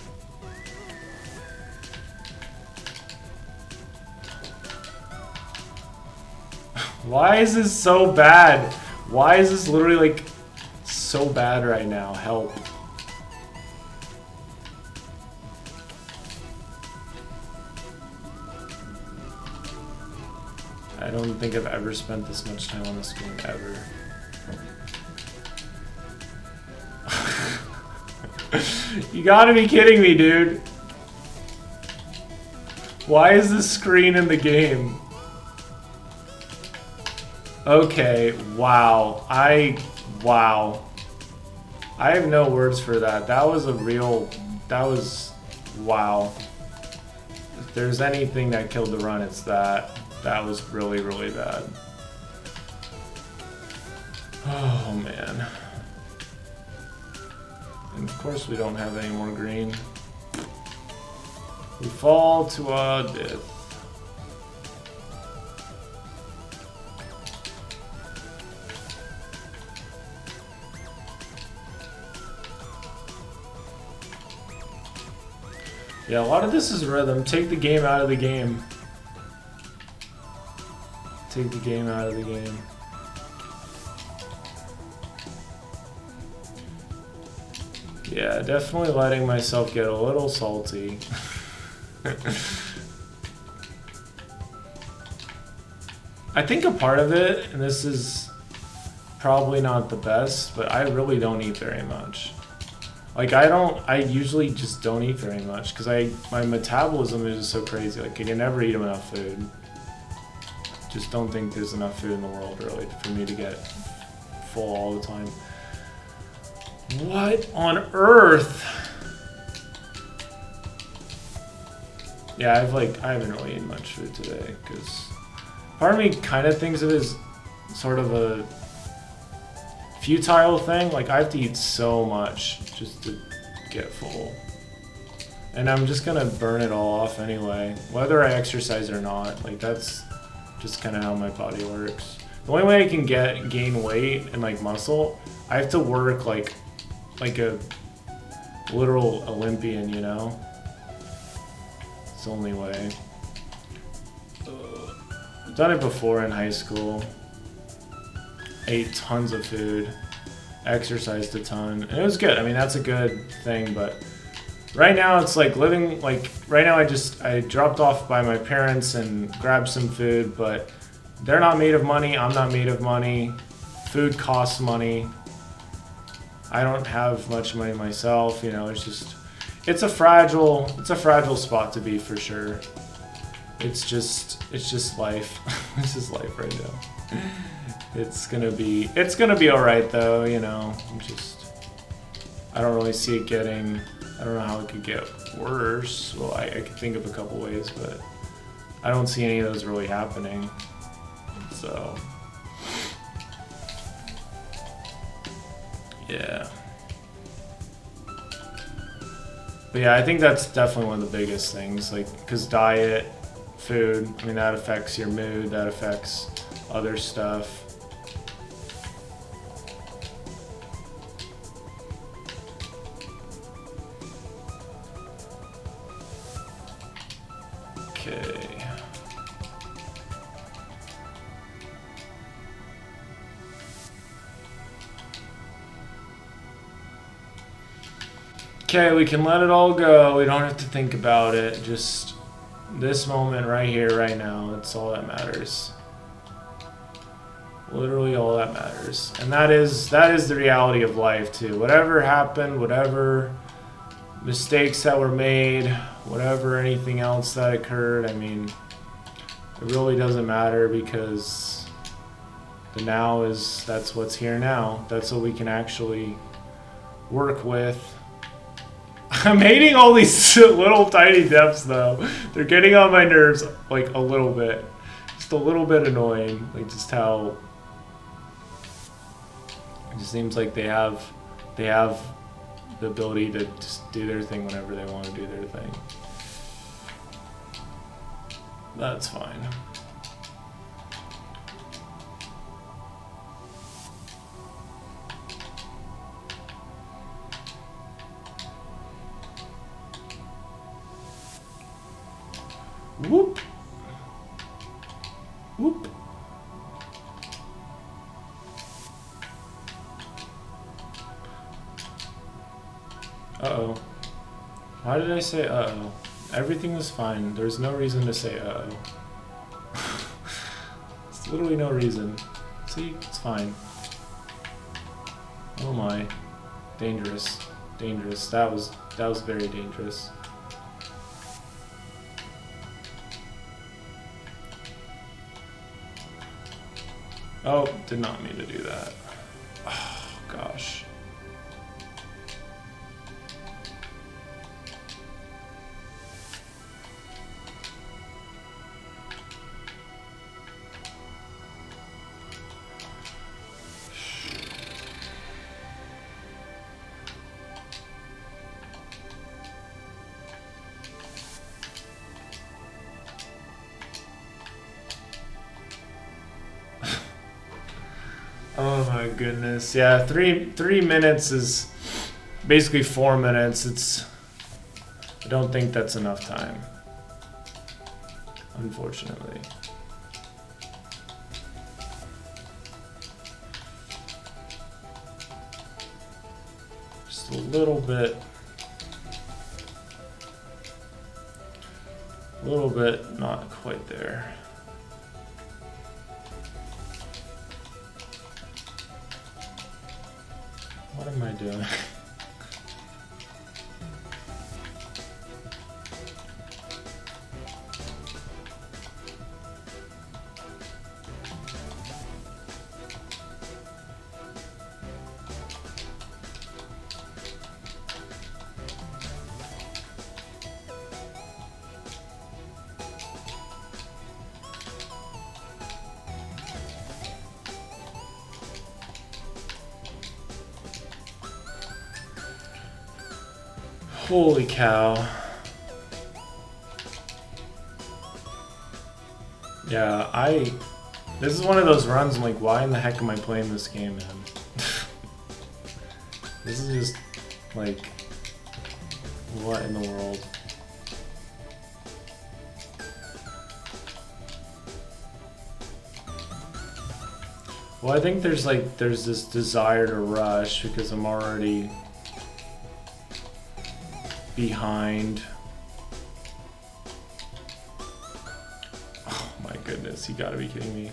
Why is this so bad? Why is this literally like so bad right now? Help. I don't think I've ever spent this much time on this game, ever. You gotta be kidding me, dude. Why is this screen in the game? Okay, wow. Wow. I have no words for that. That was wow. If there's anything that killed the run, it's that. That was really, really bad. Oh, man. And of course we don't have any more green. We fall to our death. Yeah, a lot of this is rhythm. Take the game out of the game. Take the game out of the game. Yeah, definitely letting myself get a little salty. I think a part of it, and this is probably not the best, but I really don't eat very much. Like I usually just don't eat very much because my metabolism is just so crazy. Like I can never eat enough food. Just don't think there's enough food in the world really for me to get full all the time. What on earth? Yeah, I haven't really eaten much food today because part of me kind of thinks of it as sort of a futile thing. Like I have to eat so much just to get full. And I'm just gonna burn it all off anyway, whether I exercise or not. Like that's just kind of how my body works. The only way I can gain weight and like muscle, I have to work like a literal Olympian, you know? It's the only way. I've done it before in high school. Ate tons of food, exercised a ton, and it was good. I mean, that's a good thing, but right now it's like living, like right now I dropped off by my parents and grabbed some food, but they're not made of money, I'm not made of money. Food costs money. I don't have much money myself, you know, it's a fragile spot to be for sure. It's just life. This is life right now. It's gonna be all right though, you know. I don't really see it getting. I don't know how it could get worse. Well, I could think of a couple ways, but I don't see any of those really happening. So, yeah. But yeah, I think that's definitely one of the biggest things, like, because diet, food, I mean, that affects your mood, that affects other stuff. Okay. Okay, we can let it all go. We don't have to think about it. Just this moment right here, right now. That's all that matters. Literally all that matters. And that is the reality of life too. Whatever happened, whatever mistakes that were made, whatever anything else that occurred, I mean, it really doesn't matter because the now that's what's here now. That's what we can actually work with. I'm hating all these little tiny depths though. They're getting on my nerves like a little bit. Just a little bit annoying. Like just how it just seems like they have the ability to just do their thing whenever they want to do their thing. That's fine. Whoop. Whoop. Uh-oh. Why did I say uh-oh? Everything was fine. There's no reason to say uh-oh. There's literally no reason. See? It's fine. Oh my. Dangerous. Dangerous. That was very dangerous. Oh, did not mean to do that. Oh, gosh. Oh my goodness. Yeah, three minutes is basically 4 minutes. It's I don't think that's enough time, unfortunately. Just a little bit, not quite there. What am I doing? Holy cow. Yeah, this is one of those runs I'm like, why in the heck am I playing this game, man? This is just, like, what in the world? Well, I think there's this desire to rush because I'm already behind. Oh my goodness, you gotta be kidding me.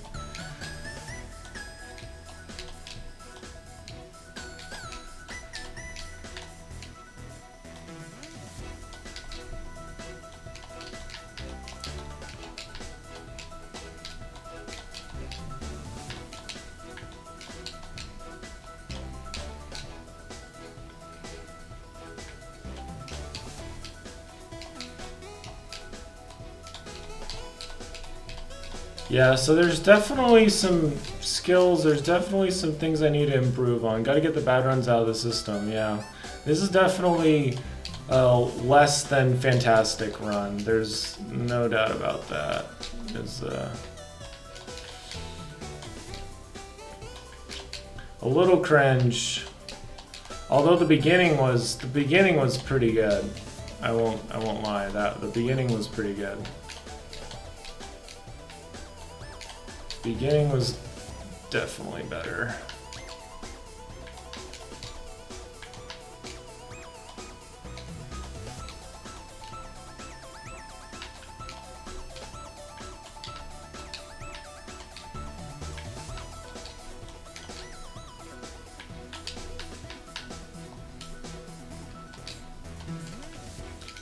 Yeah, so there's definitely some skills, there's definitely some things I need to improve on. Gotta get the bad runs out of the system, yeah. This is definitely a less than fantastic run. There's no doubt about that. It's a little cringe. Although the beginning was pretty good. I won't lie, the beginning was pretty good. Beginning was definitely better.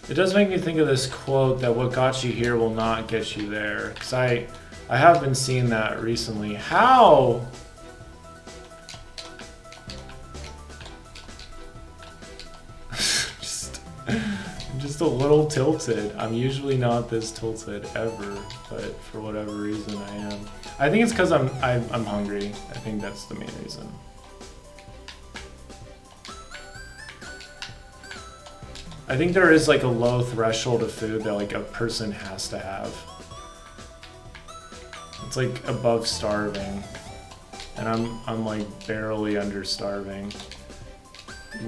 It does make me think of this quote that what got you here will not get you there. Because I have been seeing that recently. How? just a little tilted. I'm usually not this tilted ever, but for whatever reason I am. I think it's because I'm hungry. I think that's the main reason. I think there is like a low threshold of food that like a person has to have. It's like above starving, and I'm like barely under starving.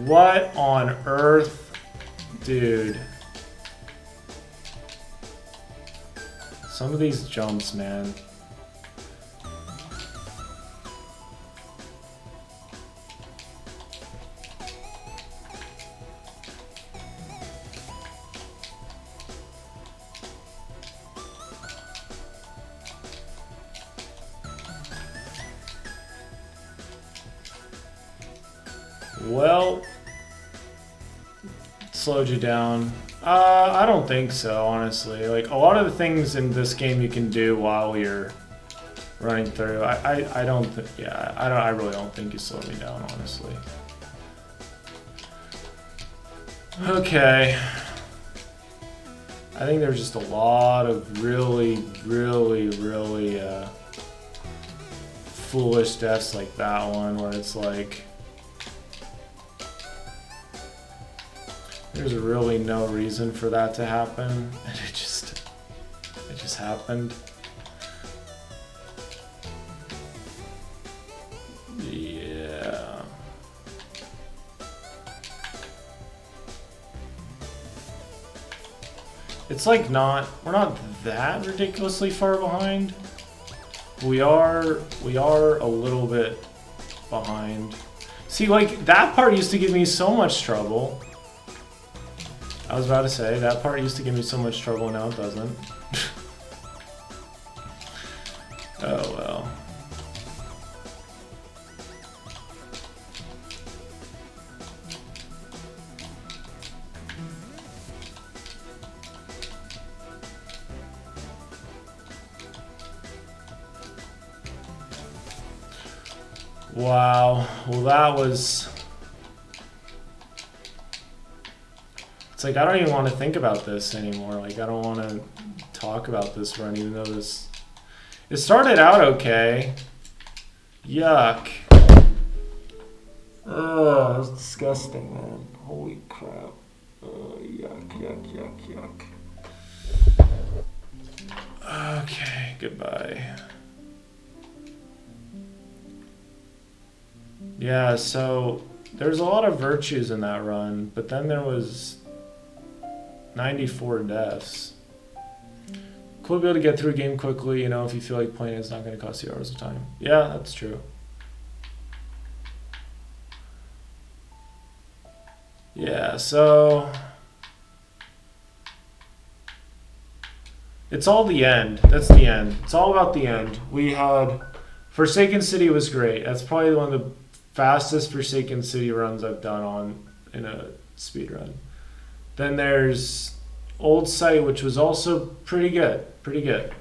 What on earth, dude? Some of these jumps, man. Well, slowed you down. I don't think so, honestly. Like, a lot of the things in this game you can do while you're running through. I don't think, yeah, I really don't think you slowed me down, honestly. Okay. I think there's just a lot of really foolish deaths like that one, where it's like, there's really no reason for that to happen, and it just happened. Yeah. It's like we're not that ridiculously far behind. We are a little bit behind. See, like, that part used to give me so much trouble. I was about to say, that part used to give me so much trouble, now it doesn't. Oh well. Wow, well that was... It's like, I don't even want to think about this anymore. Like, I don't want to talk about this run, even though this... It started out okay. Yuck. Oh, that's disgusting, man. Holy crap. Oh, yuck, yuck, yuck, yuck. Okay, goodbye. Yeah, so there's a lot of virtues in that run, but then there was 94 deaths. Cool to be able to get through a game quickly, you know, if you feel like playing it's not going to cost you hours of time. Yeah, that's true. Yeah, so... It's all the end. That's the end. It's all about the end. We had... Forsaken City was great. That's probably one of the fastest Forsaken City runs I've done in a speed run. Then there's Old Site, which was also pretty good. Pretty good.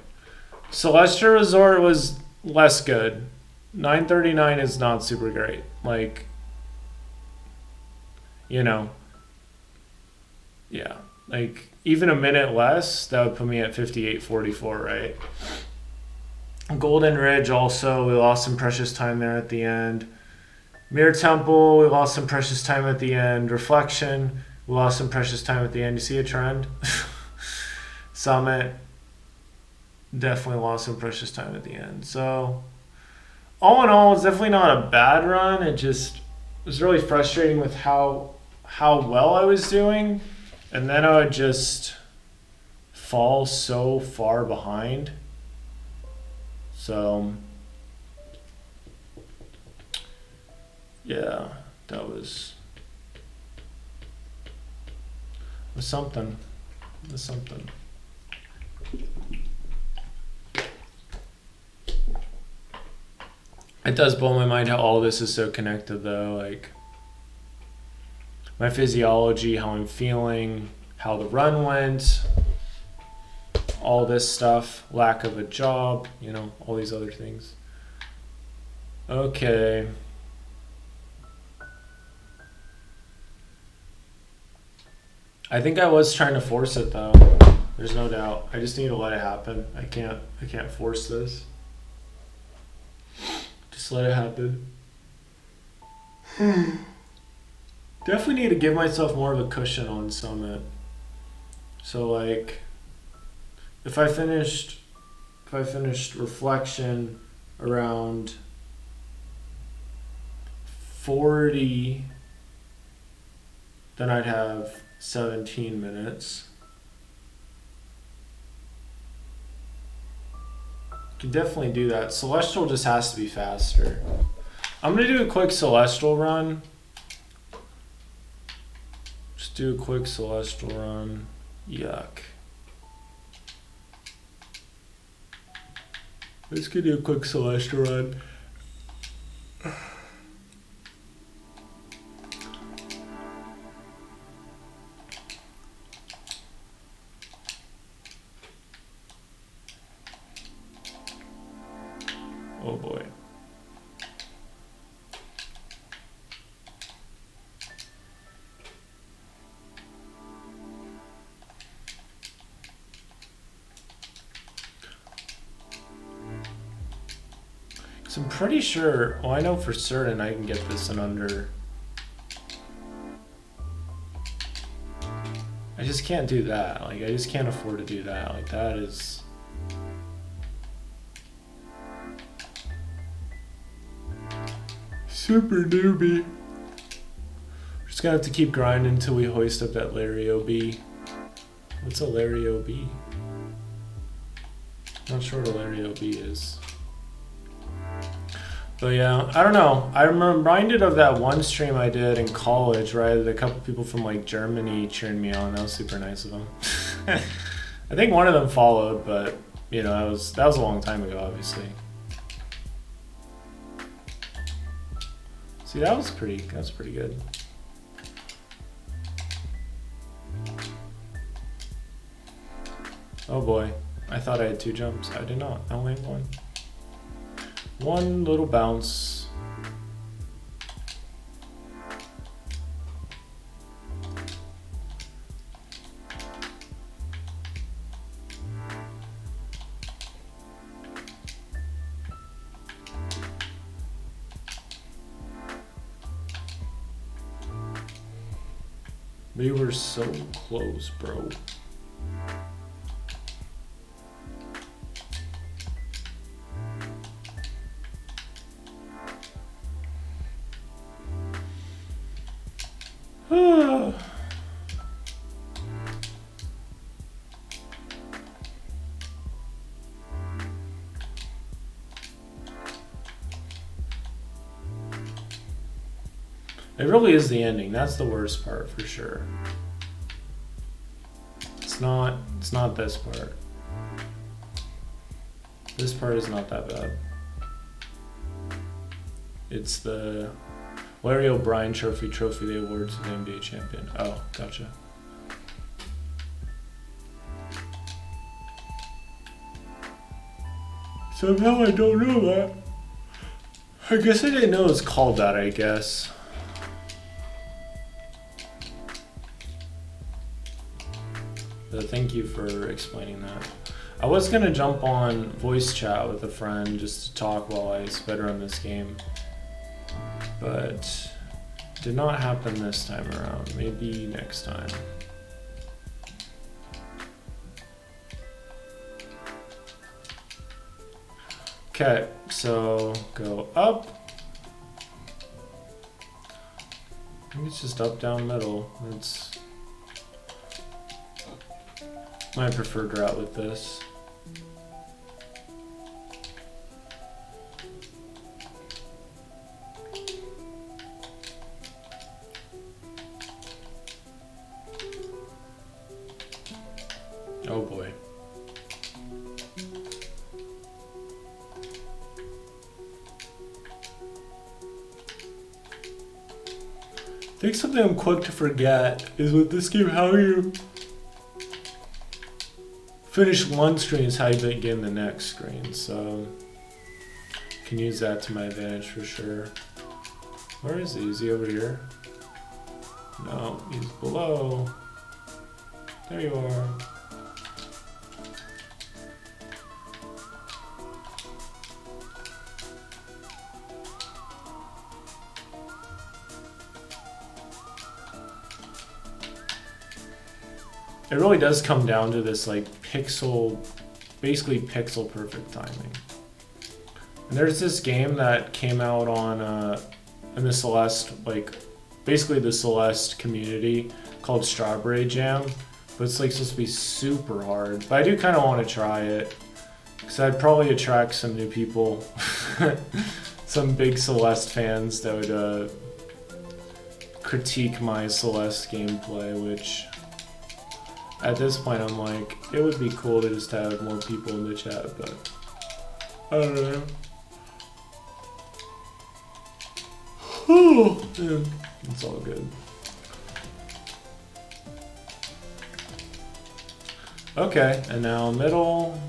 Celestial Resort was less good. 939 is not super great. Like, you know, yeah. Like, even a minute less, that would put me at 58:44, right? Golden Ridge also, we lost some precious time there at the end. Mirror Temple, we lost some precious time at the end. Reflection, we lost some precious time at the end. You see a trend? Summit, definitely lost some precious time at the end. So, all in all, it's definitely not a bad run. It just was really frustrating with how well I was doing. And then I would just fall so far behind. So, yeah, that was something. It was something. It does blow my mind how all this is so connected, though. Like, my physiology, how I'm feeling, how the run went, all this stuff, lack of a job, you know, all these other things. Okay. I think I was trying to force it though. There's no doubt. I just need to let it happen. I can't force this. Just let it happen. Definitely need to give myself more of a cushion on Summit. So like, if I finished Reflection around 40, then I'd have 17 minutes. Can definitely do that. Celestial just has to be faster. I'm gonna do a quick Celestial run. Just do a quick Celestial run. Yuck. Let's go do a quick Celestial run. Oh boy. So I'm pretty sure, well, I know for certain I can get this in under. I just can't do that. Like, I just can't afford to do that. Like, that is... super newbie. We're just gonna have to keep grinding until we hoist up that Larry OB. What's a Larry OB? Not sure what a Larry OB is. But yeah, I don't know. I'm reminded of that one stream I did in college, right? A couple people from like Germany cheering me on. That was super nice of them. I think one of them followed, but you know, that was a long time ago, obviously. See, that's pretty good. Oh boy, I thought I had 2 jumps. I did not. I only had 1. One little bounce. We were so close, bro. It really is the ending. That's the worst part for sure. It's not this part. This part is not that bad. It's the Larry O'Brien trophy they award to the NBA champion. Oh, gotcha. Somehow I don't know that. I guess I didn't know it's called that, I guess. But thank you for explaining that. I was gonna jump on voice chat with a friend just to talk while I speedrun this game, but did not happen this time around. Maybe next time. Okay, so go up. I think it's just up, down, middle. That's my preferred route with this. Oh boy. I think something I'm quick to forget is with this game, how you finish one screen is how you begin the next screen, so can use that to my advantage for sure. Where is he? Is he over here? No, he's below. There you are. It really does come down to this like basically pixel perfect timing. And there's this game that came out on in the Celeste, like basically the Celeste community called Strawberry Jam, but it's like supposed to be super hard. But I do kind of want to try it because I'd probably attract some new people, some big Celeste fans that would critique my Celeste gameplay, which at this point I'm like, it would be cool to just have more people in the chat, but I don't know. Yeah, it's all good. Okay, and now middle.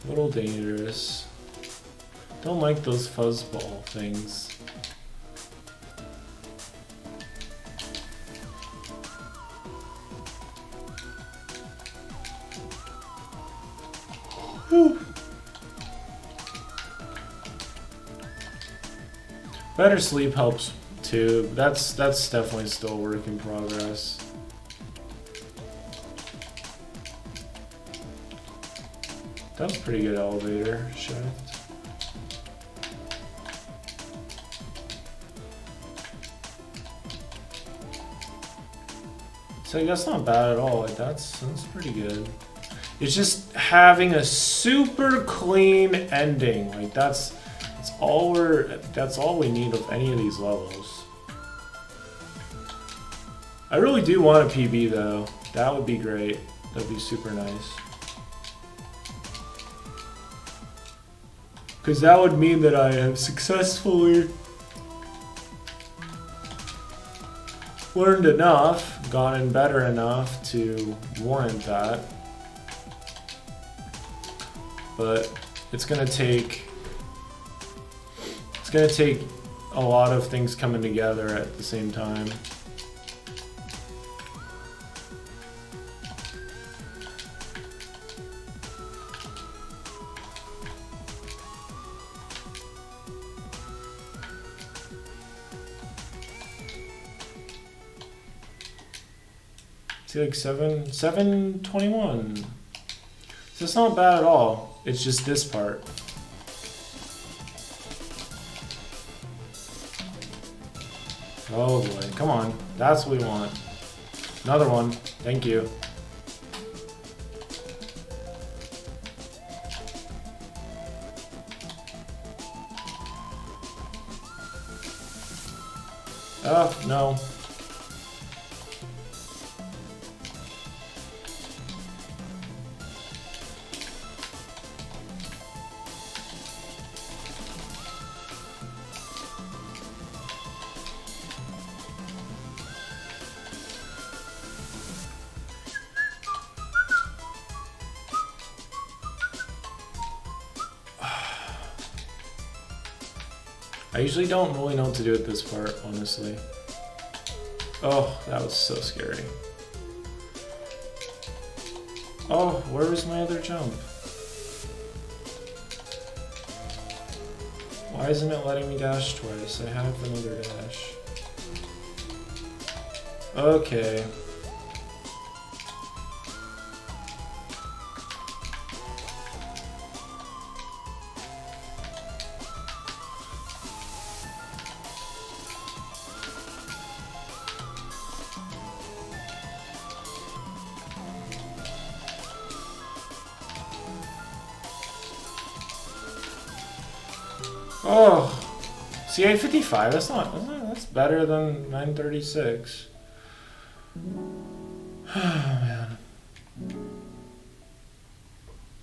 A little dangerous. Don't like those fuzzball things. Better sleep helps too. That's definitely still a work in progress. That was pretty good elevator shift. So that's not bad at all. Like that's pretty good. It's just having a super clean ending. Like that's all we need of any of these levels. I really do want a PB though. That would be great. That'd be super nice. Because that would mean that I have successfully learned enough, gotten better enough to warrant that. But it's gonna take a lot of things coming together at the same time. Like 721. So it's not bad at all. It's just this part. Oh boy, come on. That's what we want. Another one. Thank you. Oh, no. I usually don't really know what to do at this part, honestly. Oh, that was so scary. Oh, where was my other jump? Why isn't it letting me dash twice? I have another dash. Okay. Oh, see 855. That's better than 936. Oh man.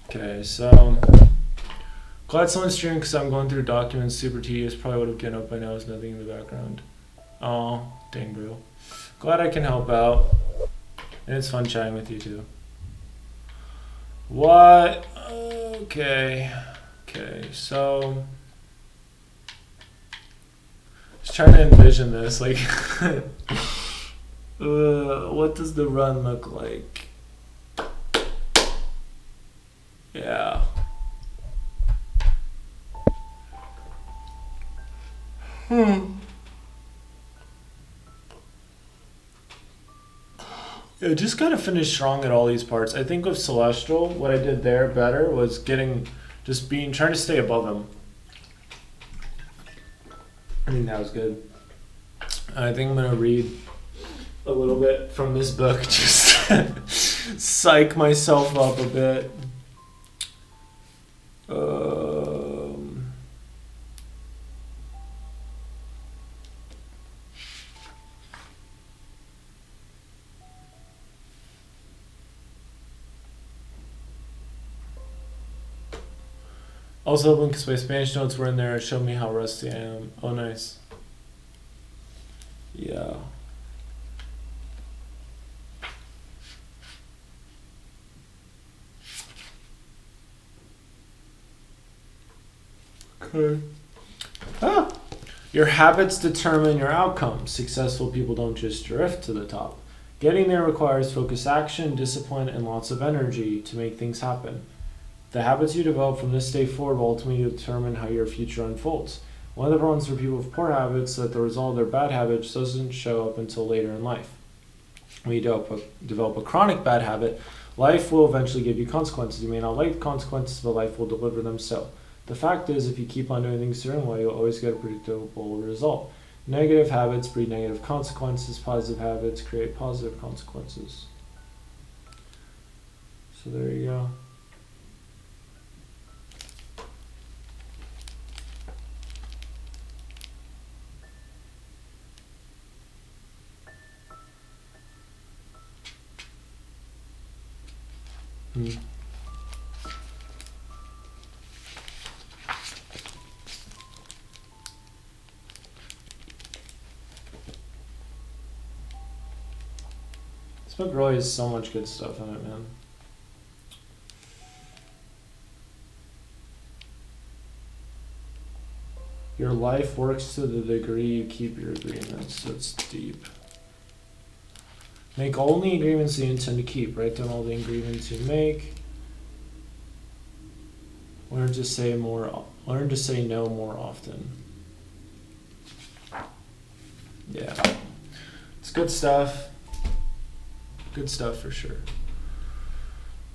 Okay, so glad someone's streaming because I'm going through documents. Super tedious. Probably would have given up by now. There's nothing in the background. Oh, dang, bro. Glad I can help out, and it's fun chatting with you too. What? Okay. Okay, so. Just trying to envision this, like, what does the run look like? Yeah. Yeah, just gotta finish strong at all these parts. I think with Celestial, what I did there better was trying to stay above him. I think that was good. I think I'm gonna read a little bit from this book, just psych myself up a bit. Also, because my Spanish notes were in there, it showed me how rusty I am. Oh, nice. Yeah. Okay. Ah! Your habits determine your outcomes. Successful people don't just drift to the top. Getting there requires focused action, discipline, and lots of energy to make things happen. The habits you develop from this day forward will ultimately determine how your future unfolds. One of the problems for people with poor habits is that the result of their bad habits doesn't show up until later in life. When you develop a chronic bad habit, life will eventually give you consequences. You may not like the consequences, but life will deliver them so. The fact is, if you keep on doing things a certain way, you'll always get a predictable result. Negative habits breed negative consequences. Positive habits create positive consequences. So there you go. This book really has so much good stuff in it, man. Your life works to the degree you keep your agreements. That's deep. Make only agreements that you intend to keep. Write down all the agreements you make. Learn to say no more often. Yeah. It's good stuff. Good stuff for sure.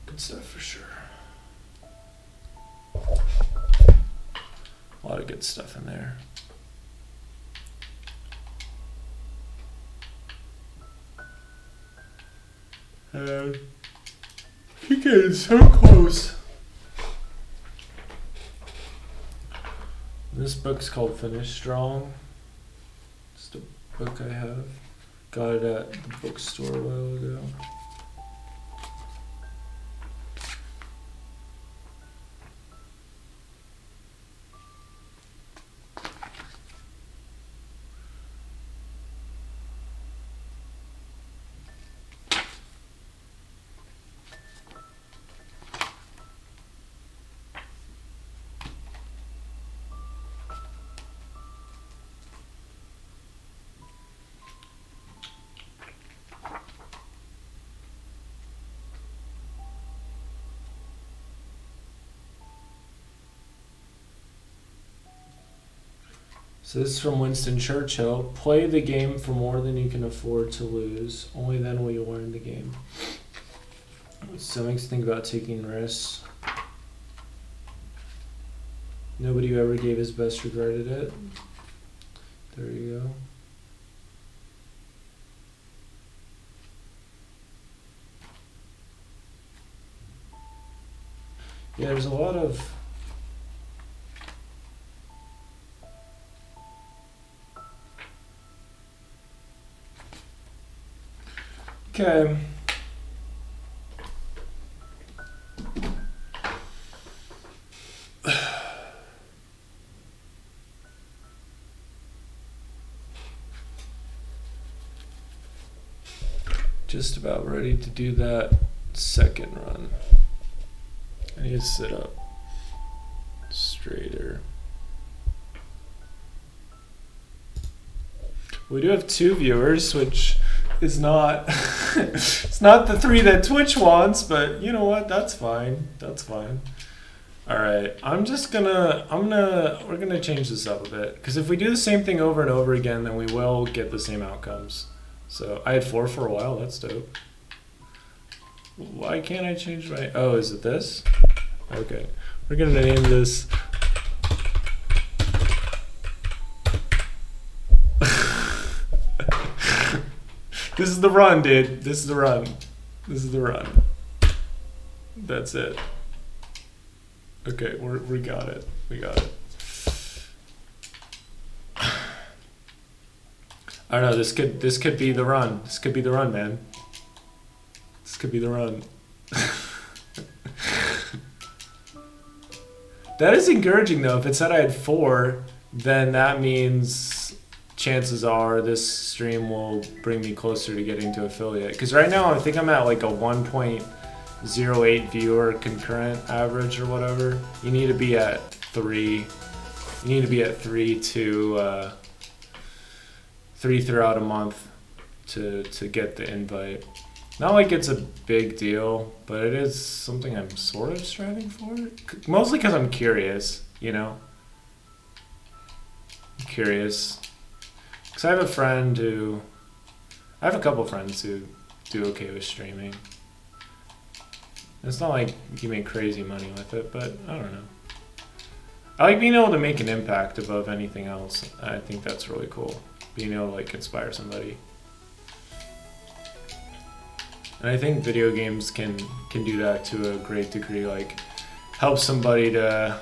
Good stuff for sure. A lot of good stuff in there. You're getting so close. This book's called Finish Strong. It's the book I have. Got it at the bookstore a while ago. So this is from Winston Churchill. Play the game for more than you can afford to lose. Only then will you learn the game. So it makes you think about taking risks. Nobody who ever gave his best regretted it. There you go. Yeah, there's a lot of... Okay. Just about ready to do that second run. I need to sit up straighter. We do have 2 viewers, which is not it's not the 3 that Twitch wants, but you know what, that's fine. That's fine. All right, we're gonna change this up a bit, because if we do the same thing over and over again, then we will get the same outcomes. So I had 4 for a while. That's dope. Why can't I change my... Oh, is it this? Okay, we're gonna name this... This is the run, dude. This is the run. This is the run. That's it. Okay, we got it. We got it. I don't know. This could be the run. This could be the run, man. This could be the run. That is encouraging, though. If it said I had 4, then that means chances are this stream will bring me closer to getting to affiliate. Because right now I think I'm at like a 1.08 viewer concurrent average or whatever. You need to be at 3. You need to be at 3 to 3 throughout a month to get the invite. Not like it's a big deal, but it is something I'm sort of striving for. Mostly because I'm curious, you know? I'm curious. Because I have a friend who... I have a couple friends who do okay with streaming. It's not like you make crazy money with it, but I don't know. I like being able to make an impact above anything else. I think that's really cool. Being able to like inspire somebody. And I think video games can do that to a great degree, like help somebody to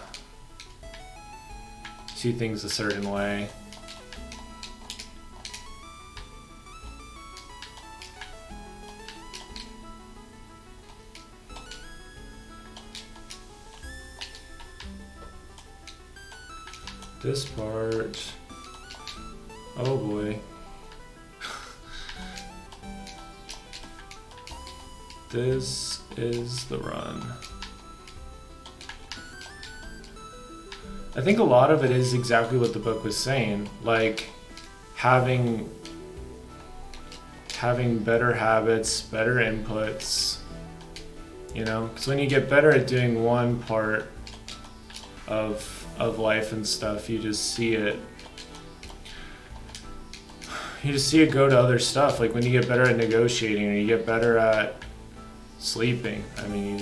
see things a certain way. This part, oh boy. This is the run. I think a lot of it is exactly what the book was saying, like having better habits, better inputs, you know, because when you get better at doing one part of life and stuff, you just see it go to other stuff. Like when you get better at negotiating or you get better at sleeping, I mean,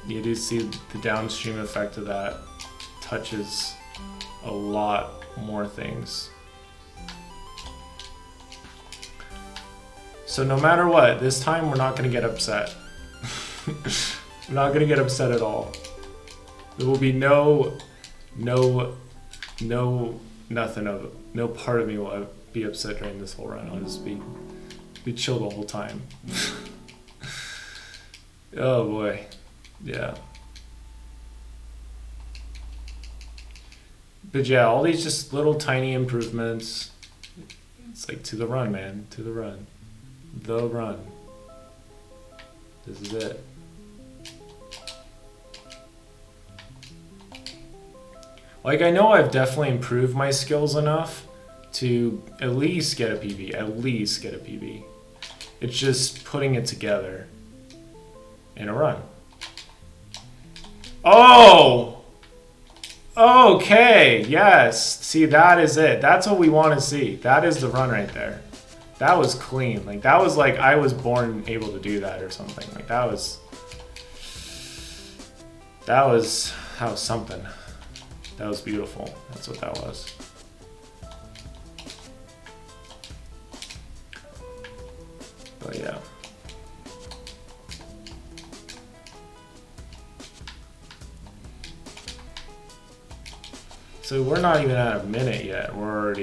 you do see the downstream effect of that touches a lot more things. So no matter what, this time we're not going to get upset. We're not going to get upset at all. There will be no nothing of it. No part of me will be upset during this whole run. I'll just be chill the whole time. Oh boy, yeah. But yeah, all these just little tiny improvements. It's like to the run, man, to the run. The run. This is it. Like, I know I've definitely improved my skills enough to at least get a PB, It's just putting it together in a run. Oh! Okay, yes. See, that is it. That's what we want to see. That is the run right there. That was clean. Like, that was like I was born able to do that or something. Like, that was something. That was beautiful. That's what that was. But yeah. So we're not even at a minute yet. We're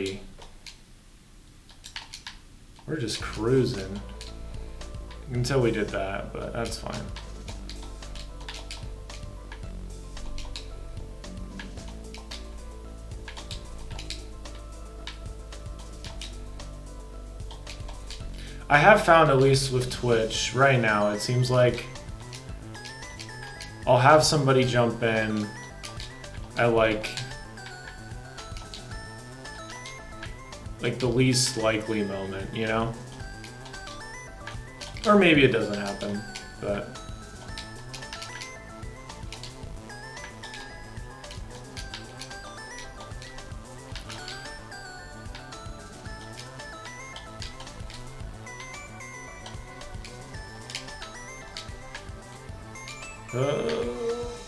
just cruising. Until we did that, but that's fine. I have found, at least with Twitch, right now, it seems like I'll have somebody jump in at like the least likely moment, you know? Or maybe it doesn't happen, but...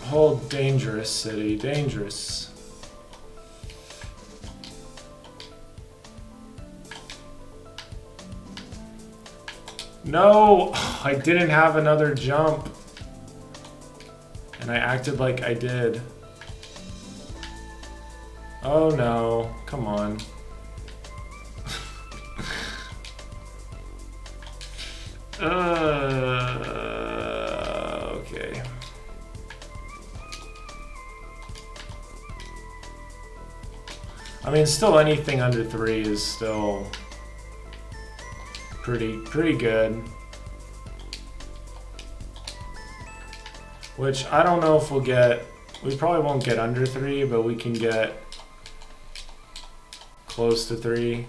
Hold dangerous, city, dangerous. No, I didn't have another jump. And I acted like I did. Oh no, come on. Okay. I mean, still anything under 3 is still pretty good. Which I don't know if we'll get. We probably won't get under 3, but we can get close to 3.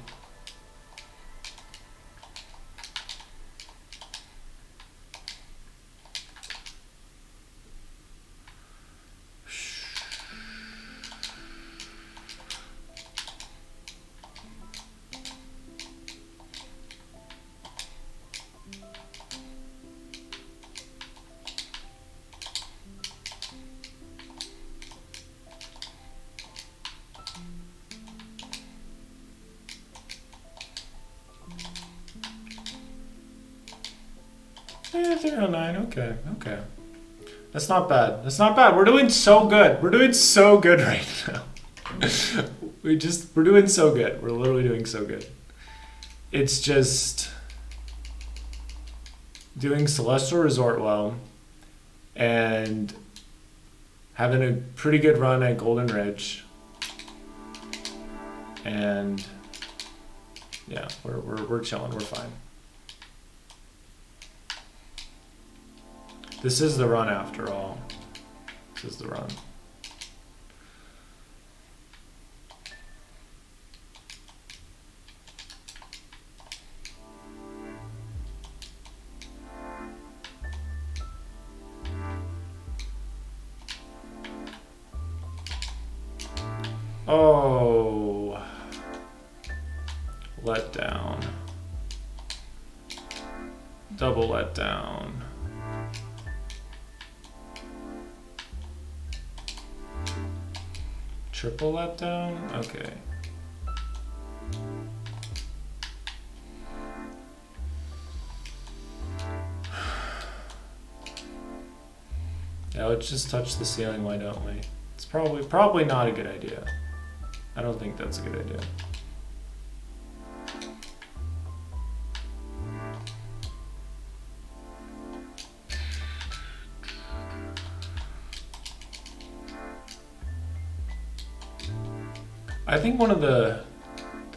Yeah, 309. Okay, okay. That's not bad. That's not bad. We're doing so good. We're doing so good right now. We're doing so good. We're literally doing so good. It's just doing Celestial Resort well and having a pretty good run at Golden Ridge. And yeah, we're chilling. We're fine. This is the run after all. This is the run. Oh, let down. Double let down. Triple let down? Okay. Yeah, let's just touch the ceiling, why don't we? It's probably not a good idea. I don't think that's a good idea. I think one of the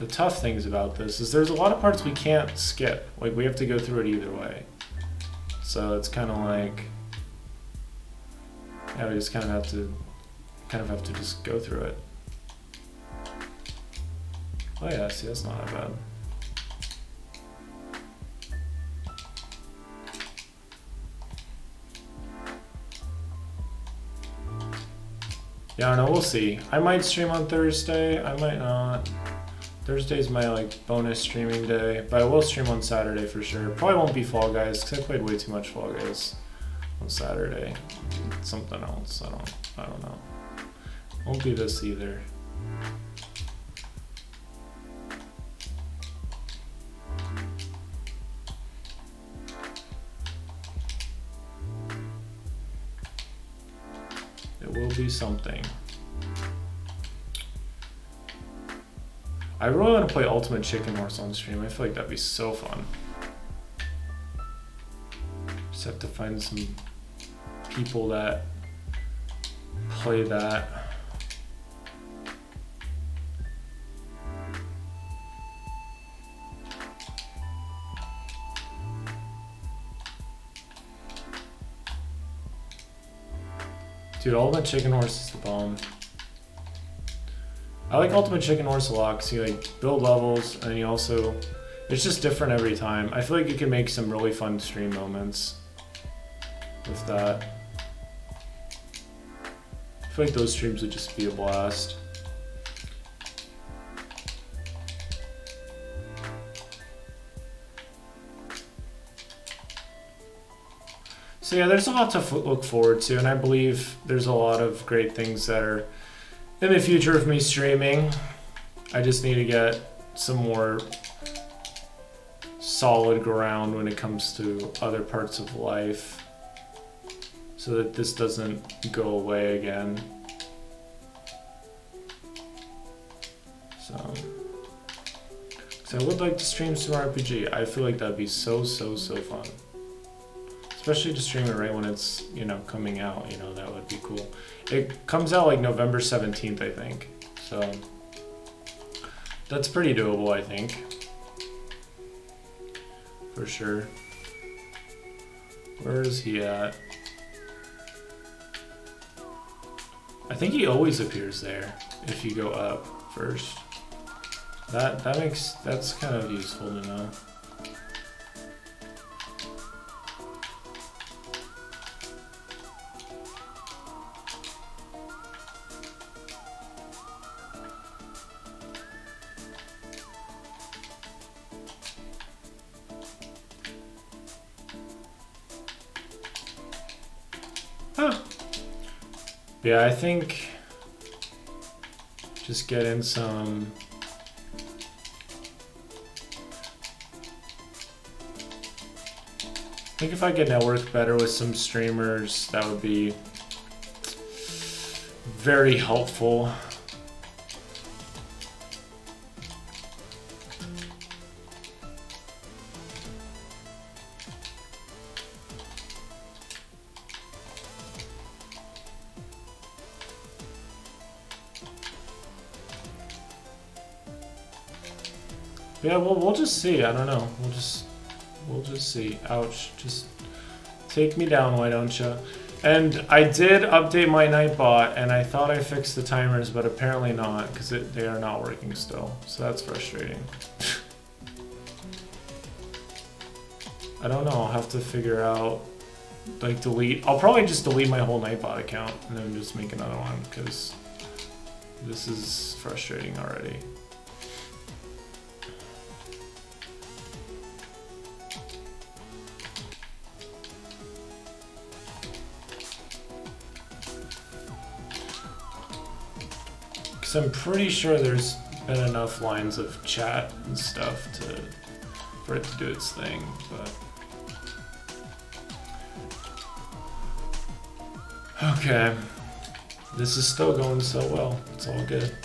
tough things about this is there's a lot of parts we can't skip. Like, we have to go through it either way. So it's kind of like, yeah, we just kind of have to just go through it. Oh yeah, see, that's not that bad. Yeah, I don't know, we'll see. I might stream on Thursday, I might not. Thursday's my like bonus streaming day, but I will stream on Saturday for sure. Probably won't be Fall Guys because I played way too much Fall Guys on Saturday. Something else, I don't know. Won't be this either. It will be something. I really want to play Ultimate Chicken Horse on stream. I feel like that'd be so fun. Just have to find some people that play that. Dude, Ultimate Chicken Horse is the bomb. I like Ultimate Chicken Horse a lot because you like build levels and you also, it's just different every time. I feel like you can make some really fun stream moments with that. I feel like those streams would just be a blast. So yeah, there's a lot to look forward to, and I believe there's a lot of great things that are in the future of me streaming. I just need to get some more solid ground when it comes to other parts of life so that this doesn't go away again. So I would like to stream some RPG. I feel like that'd be so fun. Especially to stream it right when it's, you know, coming out, you know, that would be cool. It comes out like November 17th, I think. So that's pretty doable, I think. For sure. Where is he at? I think he always appears there if you go up first. That's kind of useful to know. Yeah, I think just getting some think if I could network better with some streamers, that would be very helpful. Yeah, well, we'll just see. I don't know. We'll just see. Ouch. Just take me down, why don't you? And I did update my Nightbot, and I thought I fixed the timers, but apparently not, because they are not working still. So that's frustrating. I don't know. I'll have to figure out, like, delete. I'll probably just delete my whole Nightbot account and then just make another one, because this is frustrating already. I'm pretty sure there's been enough lines of chat and stuff for it to do its thing, but okay. This is still going so well. It's all good.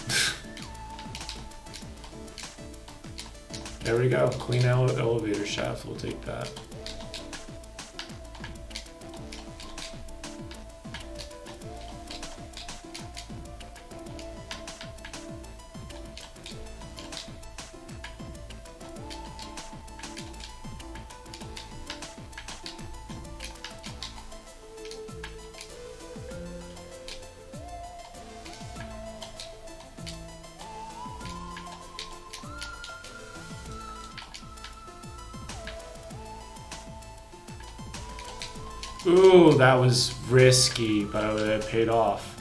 There we go. Clean out elevator shaft. We'll take that. Ooh, that was risky, but it paid off.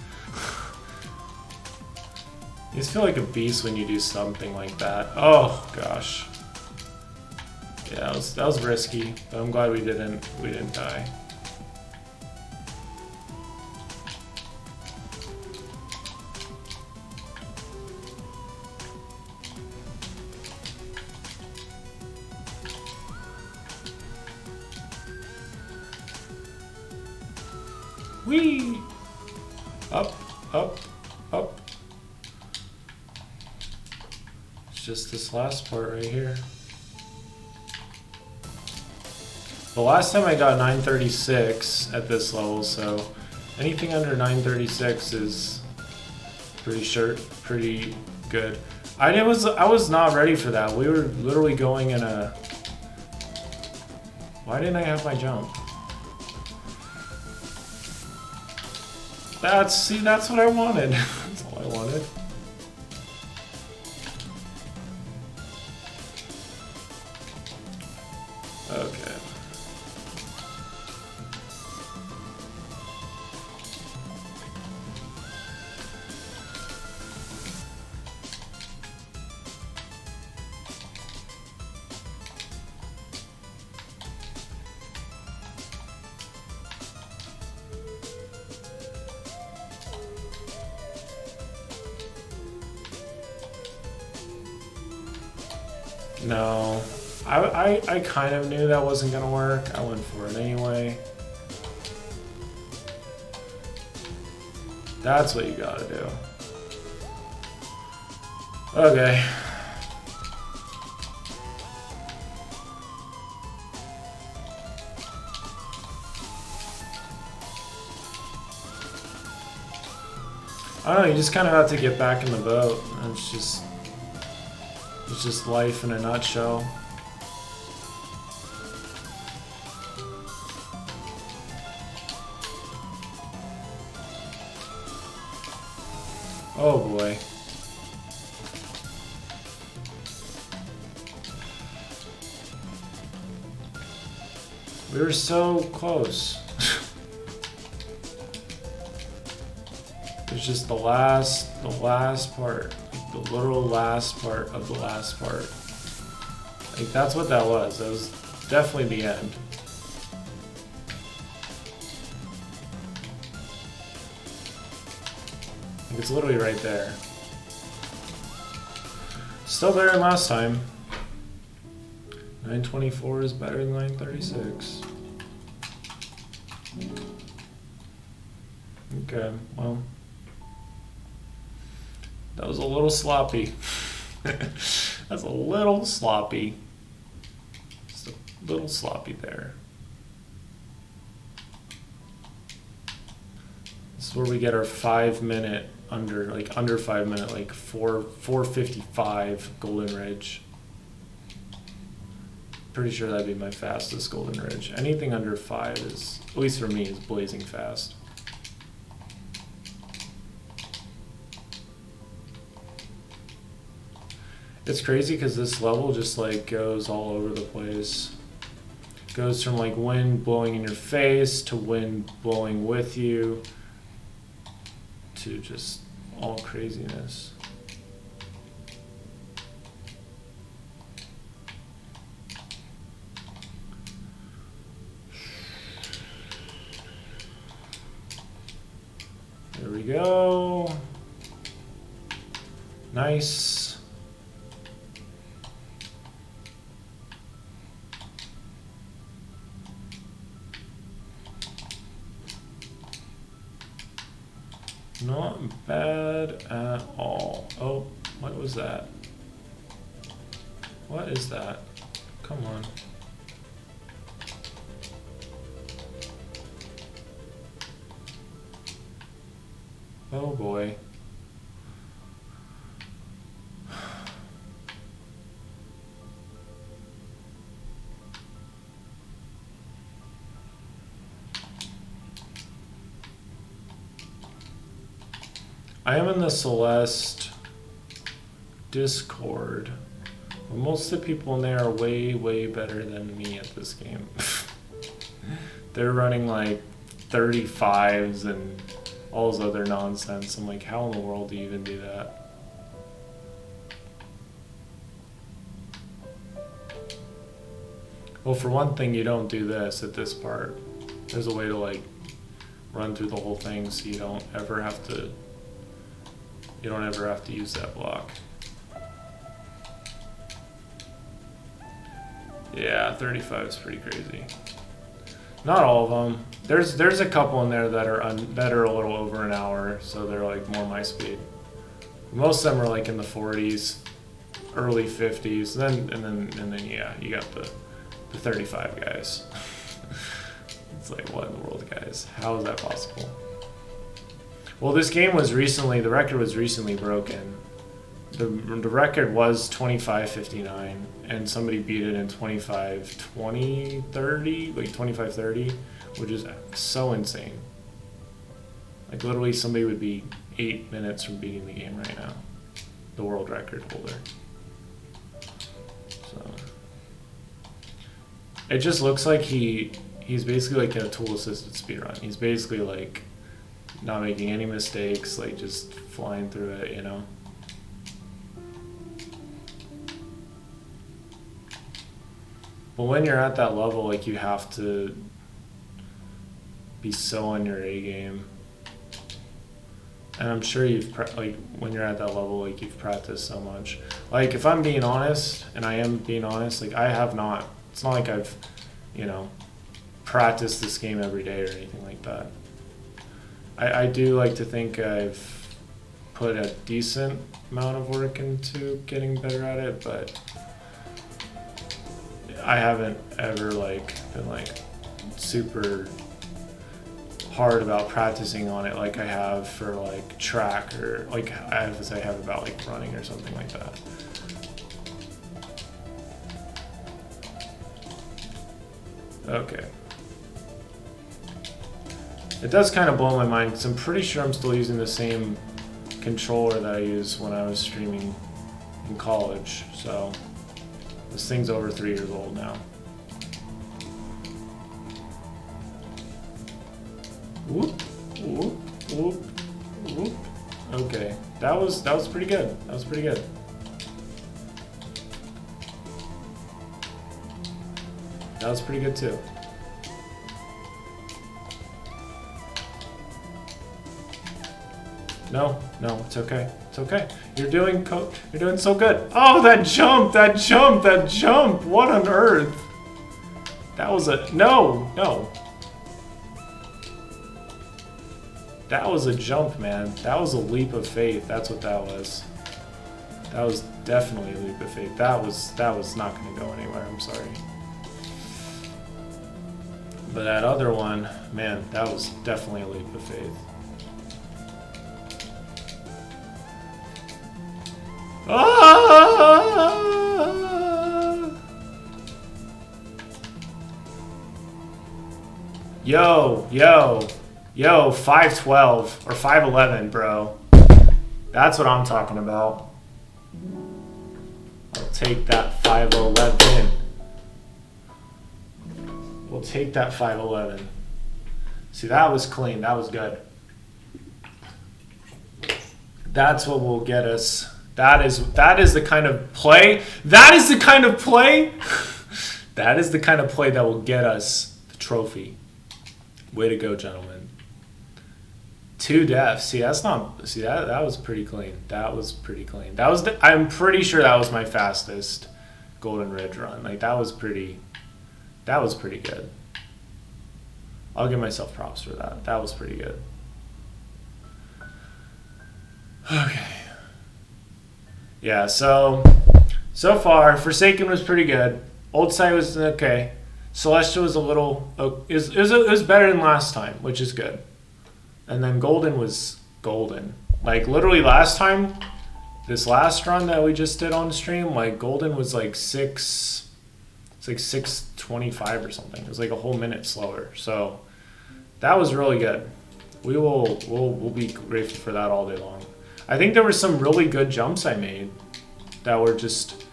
You just feel like a beast when you do something like that. Oh gosh. Yeah, that was risky, but I'm glad we didn't die. Whee! Up, up, up. It's just this last part right here. The last time I got 936 at this level, so anything under 936 is pretty good. I was not ready for that. We were literally going in a... Why didn't I have my jump? That's what I wanted. That's all I wanted. Okay. No, I kind of knew that wasn't gonna work. I went for it anyway. That's what you gotta do. Okay. I don't know, you just kind of have to get back in the boat. It's just life in a nutshell. Oh boy. We were so close. It's just the last part. The literal last part of the last part. Like, that's what that was. That was definitely the end. Like, it's literally right there. Still better than last time. 924 is better than 936. Okay, well, that was a little sloppy. That's a little sloppy. Just a little sloppy there. This is where we get our 5 minute under 5 minute, like 4:55 Golden Ridge. Pretty sure that'd be my fastest Golden Ridge. Anything under 5 is, at least for me, is blazing fast. It's crazy because this level just like goes all over the place. Goes from like wind blowing in your face to wind blowing with you to just all craziness. There we go. Nice. Not bad at all. Oh, what was that? What is that? Come on. Oh boy. I am in the Celeste Discord. Most of the people in there are way, way better than me at this game. They're running like 35s and all this other nonsense. I'm like, how in the world do you even do that? Well, for one thing, you don't do this at this part. There's a way to like run through the whole thing so you don't ever have to use that block. Yeah, 35 is pretty crazy. Not all of them. There's a couple in there that are a little over an hour, so they're like more my speed. Most of them are like in the 40s, early 50s, and then yeah, you got the 35 guys. It's like, what in the world, guys? How is that possible? Well, this game was recently, the record was recently broken. The record was 25:59, and somebody beat it in 25:20, like 25:30, which is so insane. Like literally somebody would be 8 minutes from beating the game right now, the world record holder. So it just looks like he's basically like a tool-assisted speedrun. He's basically like not making any mistakes, like just flying through it, you know? But when you're at that level, like you have to be so on your A game. And I'm sure like when you're at that level, like you've practiced so much. Like if I'm being honest, and I am being honest, like I have not, it's not like I've, practiced this game every day or anything like that. I do like to think I've put a decent amount of work into getting better at it, but I haven't ever been super hard about practicing on it like I have for track, or I have about running or something like that. Okay. It does kind of blow my mind because I'm pretty sure I'm still using the same controller that I used when I was streaming in college. So this thing's over 3 years old now. Whoop, whoop, whoop, whoop. Okay, that was pretty good. That was pretty good. That was pretty good too. No, it's okay. It's okay. You're doing so good. Oh, that jump! What on earth? That was no. That was a jump, man. That was a leap of faith. That's what that was. That was definitely a leap of faith. That was not going to go anywhere. I'm sorry. But that other one, man, that was definitely a leap of faith. Ah! Yo, 512 or 511, bro. That's what I'm talking about. I'll take that 511. We'll take that 511. See, that was clean. That was good. That's what will get us. That is the kind of play. That is the kind of play. That is the kind of play that will get us the trophy. Way to go, gentlemen. 2 deaths. See, that's not. See, that was pretty clean. That was pretty clean. That was. I'm pretty sure that was my fastest Golden Ridge run. Like that was pretty good. I'll give myself props for that. That was pretty good. Okay. Yeah, so far, Forsaken was pretty good. Old Side was okay. Celeste was a little... It was better than last time, which is good. And then Golden was golden. Like, literally last time, this last run that we just did on stream, like, Golden was like 6:25 or something. It was like a whole minute slower. So, that was really good. We'll be grateful for that all day long. I think there were some really good jumps I made that were just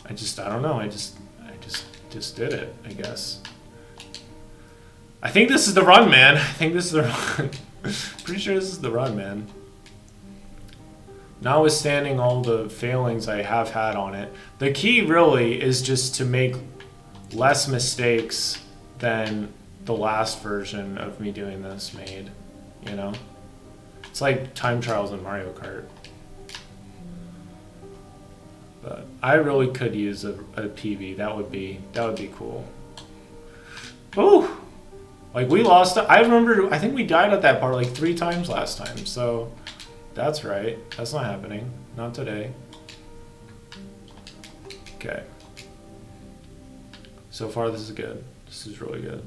I don't know. I just did it, I guess. I think this is the run, man. I think this is the run. Pretty sure this is the run, man. Notwithstanding all the failings I have had on it, the key really is just to make less mistakes than the last version of me doing this made, you know? It's like time trials in Mario Kart. But I really could use a PB. That would be cool. Ooh! Like we lost it. I think we died at that part like 3 times last time. So that's right. That's not happening. Not today. Okay. So far this is good. This is really good.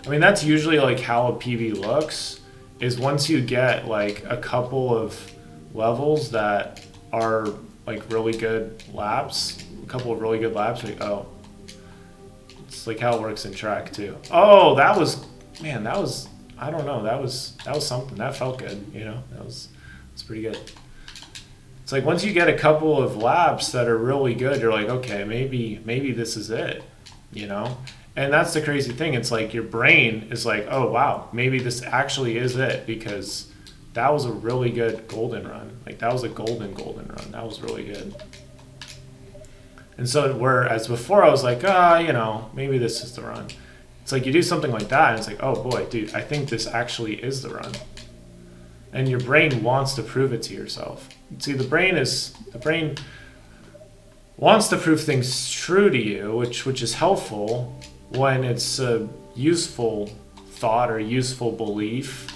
I mean, that's usually like how a PB looks, is once you get like a couple of levels that are like really good laps, like, oh, it's like how it works in track too. Oh, I don't know, that was something. That felt good, you know. It's pretty good. It's like once you get a couple of laps that are really good, you're like, okay, maybe this is it, you know. And that's the crazy thing. It's like your brain is like, oh wow, maybe this actually is it, because that was a really good golden run. Like that was a golden run. That was really good. And so whereas before I was like, you know, maybe this is the run. It's like you do something like that and it's like, oh boy, dude, I think this actually is the run. And your brain wants to prove it to yourself. See, the brain wants to prove things true to you, which is helpful when it's a useful thought or useful belief.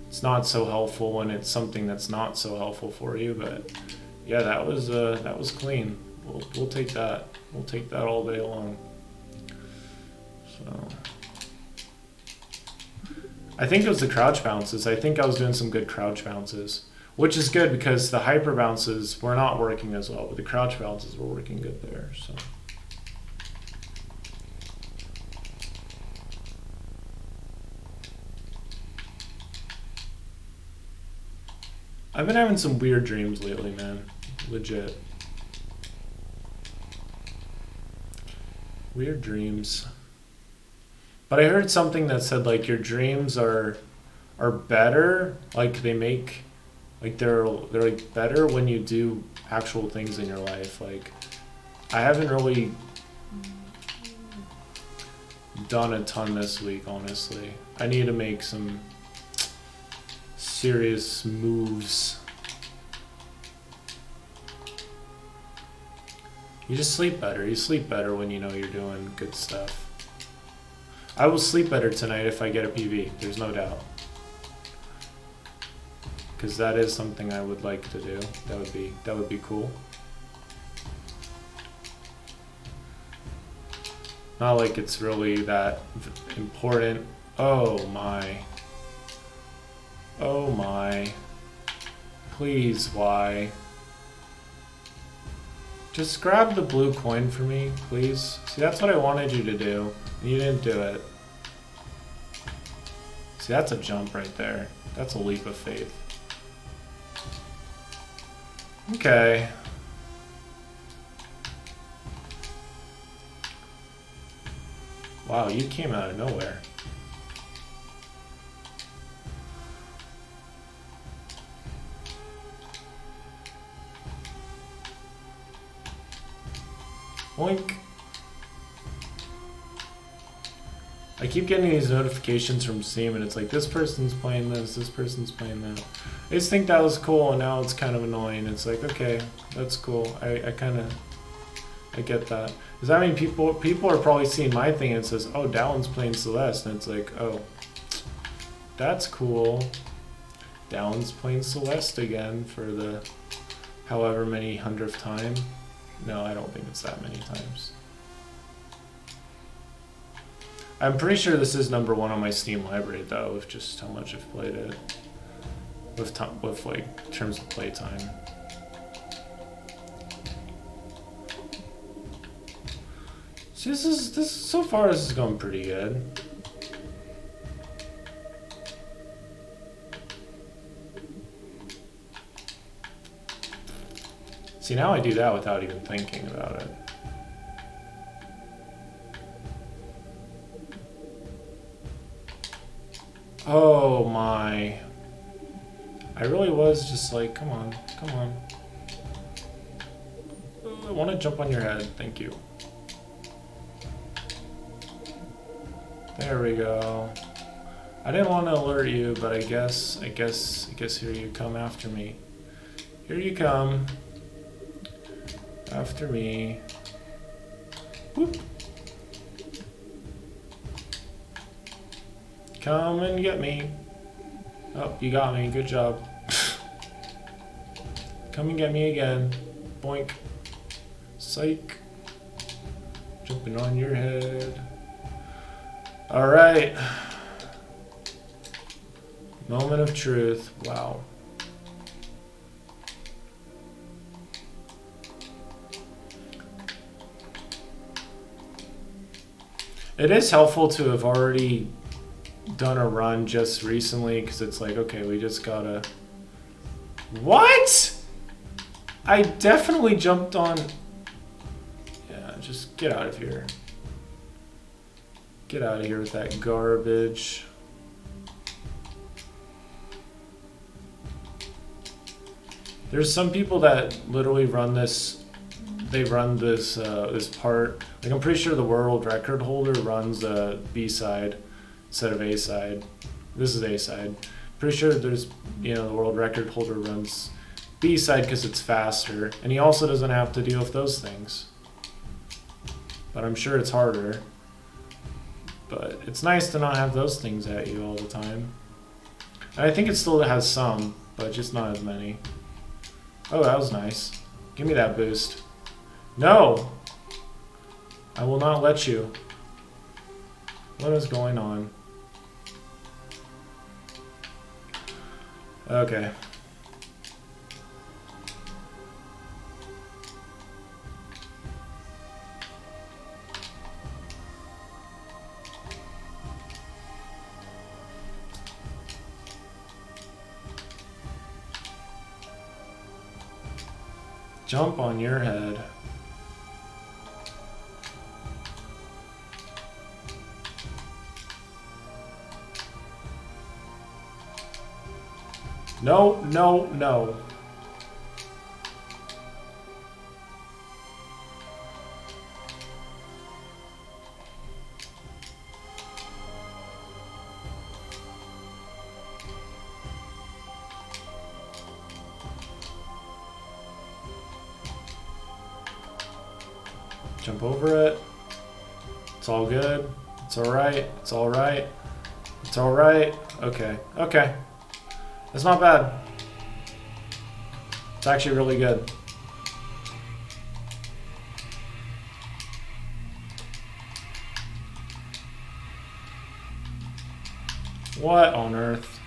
It's not so helpful when it's something that's not so helpful for you. But yeah, that was clean. We'll take that. We'll take that all day long. So I think it was the crouch bounces. I think I was doing some good crouch bounces, which is good because the hyper bounces were not working as well, but the crouch bounces were working good there. So. I've been having some weird dreams lately, man. Legit. Weird dreams. But I heard something that said like your dreams are better, like they make, like they're like better when you do actual things in your life. Like I haven't really done a ton this week, honestly. I need to make some serious moves. You just sleep better. You sleep better when you know you're doing good stuff. I will sleep better tonight if I get a PB. There's no doubt. because that is something I would like to do. That would be cool. Not like it's really that important. Oh my. Oh my. Please, why? Just grab the blue coin for me, please. See, that's what I wanted you to do. And you didn't do it. See, that's a jump right there. That's a leap of faith. Okay. Wow, you came out of nowhere. Boink. I keep getting these notifications from Steam and it's like, this person's playing this person's playing that. I just think that was cool and now it's kind of annoying. It's like, okay, that's cool. I get that. Does that mean people are probably seeing my thing and it says, oh, Dallon's playing Celeste, and it's like, oh, that's cool. Dallon's playing Celeste again for the however many 100th time. No, I don't think it's that many times. I'm pretty sure this is #1 on my Steam library though, with just how much I've played it. With like terms of playtime. See, this is so far this is going pretty good. See, now I do that without even thinking about it. Oh my. I really was just like, come on, come on. I want to jump on your head, thank you. There we go. I didn't want to alert you, but I guess here you come after me. Here you come. After me. Whoop. Come and get me. Oh, you got me. Good job. Come and get me again. Boink. Psych. Jumping on your head. Alright. Moment of truth. Wow. It is helpful to have already done a run just recently, because it's like, okay, we just gotta... What?! I definitely jumped on... Yeah, just get out of here. Get out of here with that garbage. There's some people that literally run this... They run this this part. Like, I'm pretty sure the world record holder runs the B-side instead of A-side. This is A-side. Pretty sure there's, you know, the world record holder runs B-side because it's faster, and he also doesn't have to deal with those things. But I'm sure it's harder. But it's nice to not have those things at you all the time. And I think it still has some, but just not as many. Oh, that was nice. Give me that boost. No! I will not let you. What is going on? Okay. Jump on your head. No, no, no. Jump over it. It's all good. It's all right. It's all right. It's all right. Okay. Okay. That's not bad. It's actually really good. What on earth?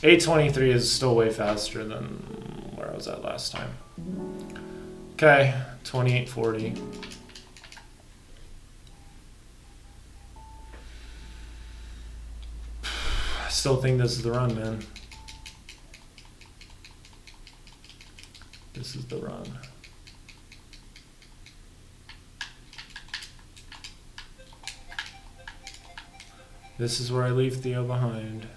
823 is still way faster than where I was at last time. Okay, 2840. I still think this is the run, man. This is the run. This is where I leave Theo behind.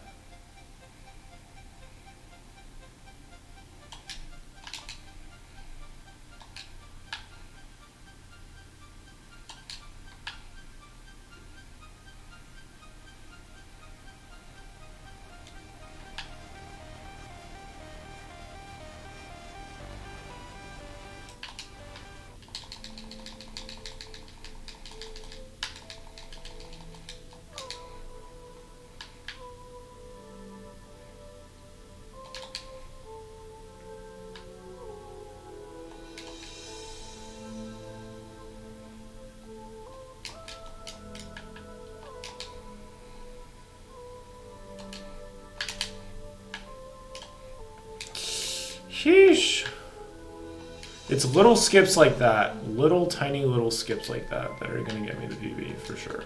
Sheesh. It's little skips like that, little tiny little skips like that that are gonna get me the PB for sure.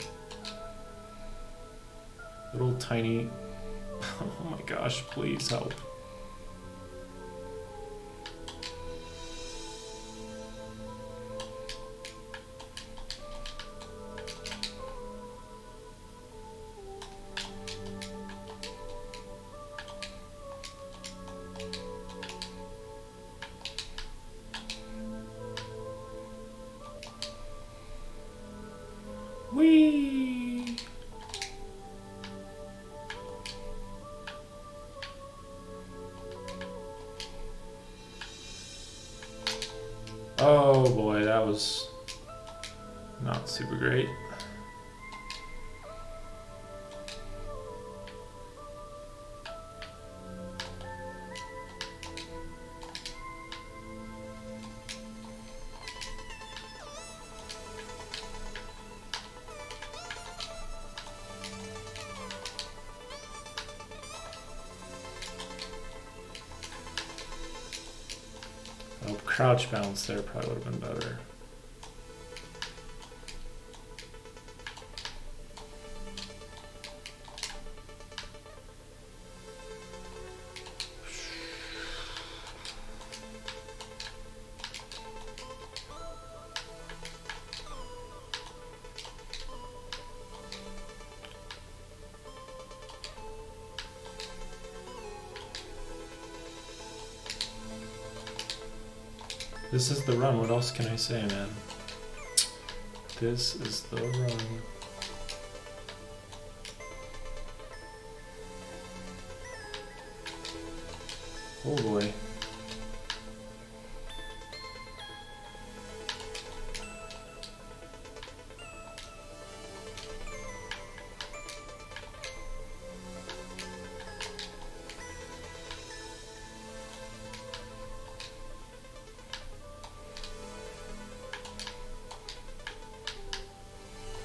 Little tiny, oh my gosh, please help. Whee! Oh boy, that was not super great. Crouch bounce there probably would have been better. This is the run. What else can I say, man? This is the run. Oh boy.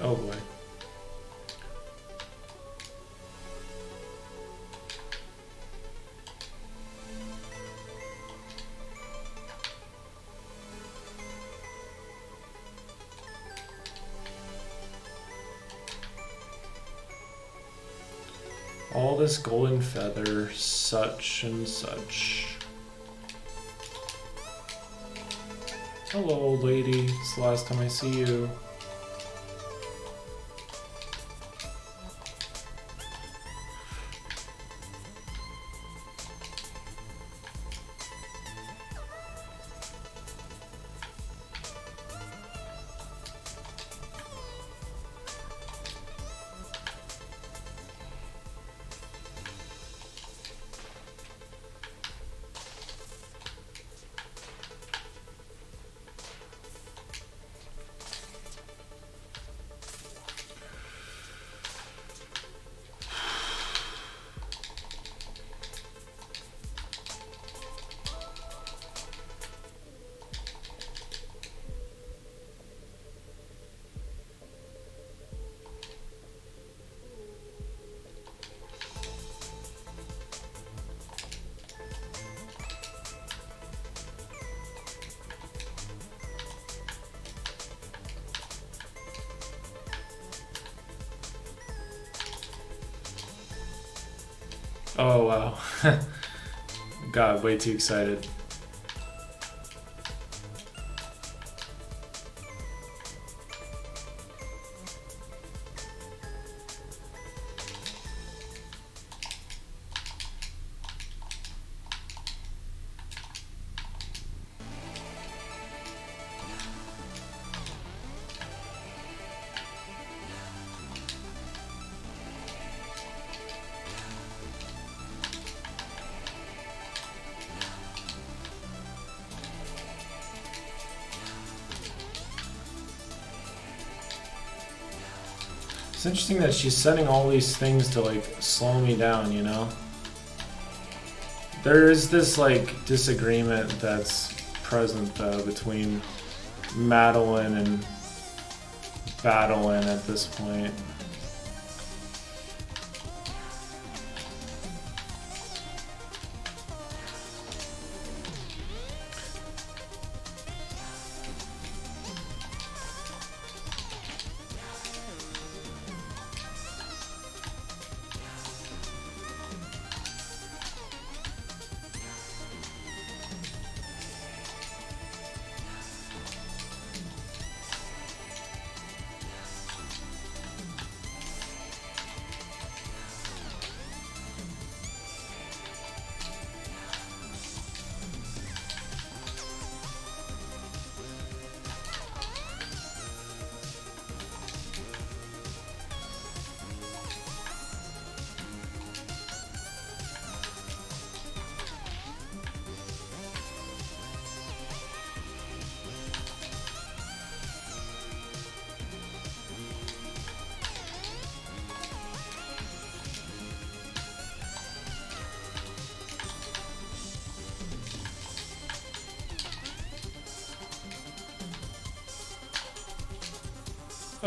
Oh boy. All this golden feather, such and such. Hello, old lady. It's the last time I see you. Oh, wow. God, way too excited. It's interesting that she's setting all these things to like slow me down, you know? There is this like disagreement that's present though between Madeline and Badeline at this point.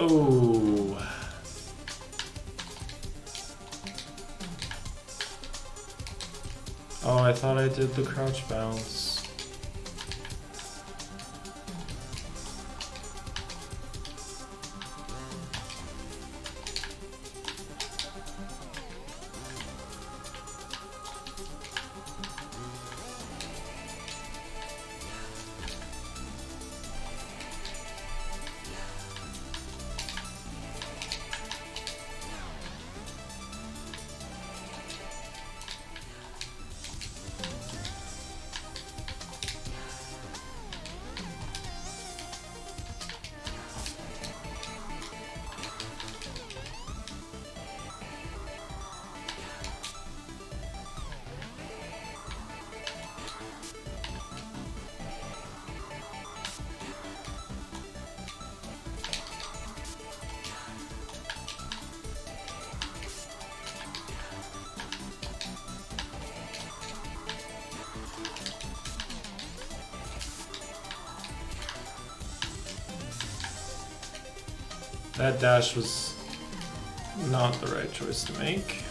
Oh. Oh, I thought I did the crouch bounce. That dash was not the right choice to make.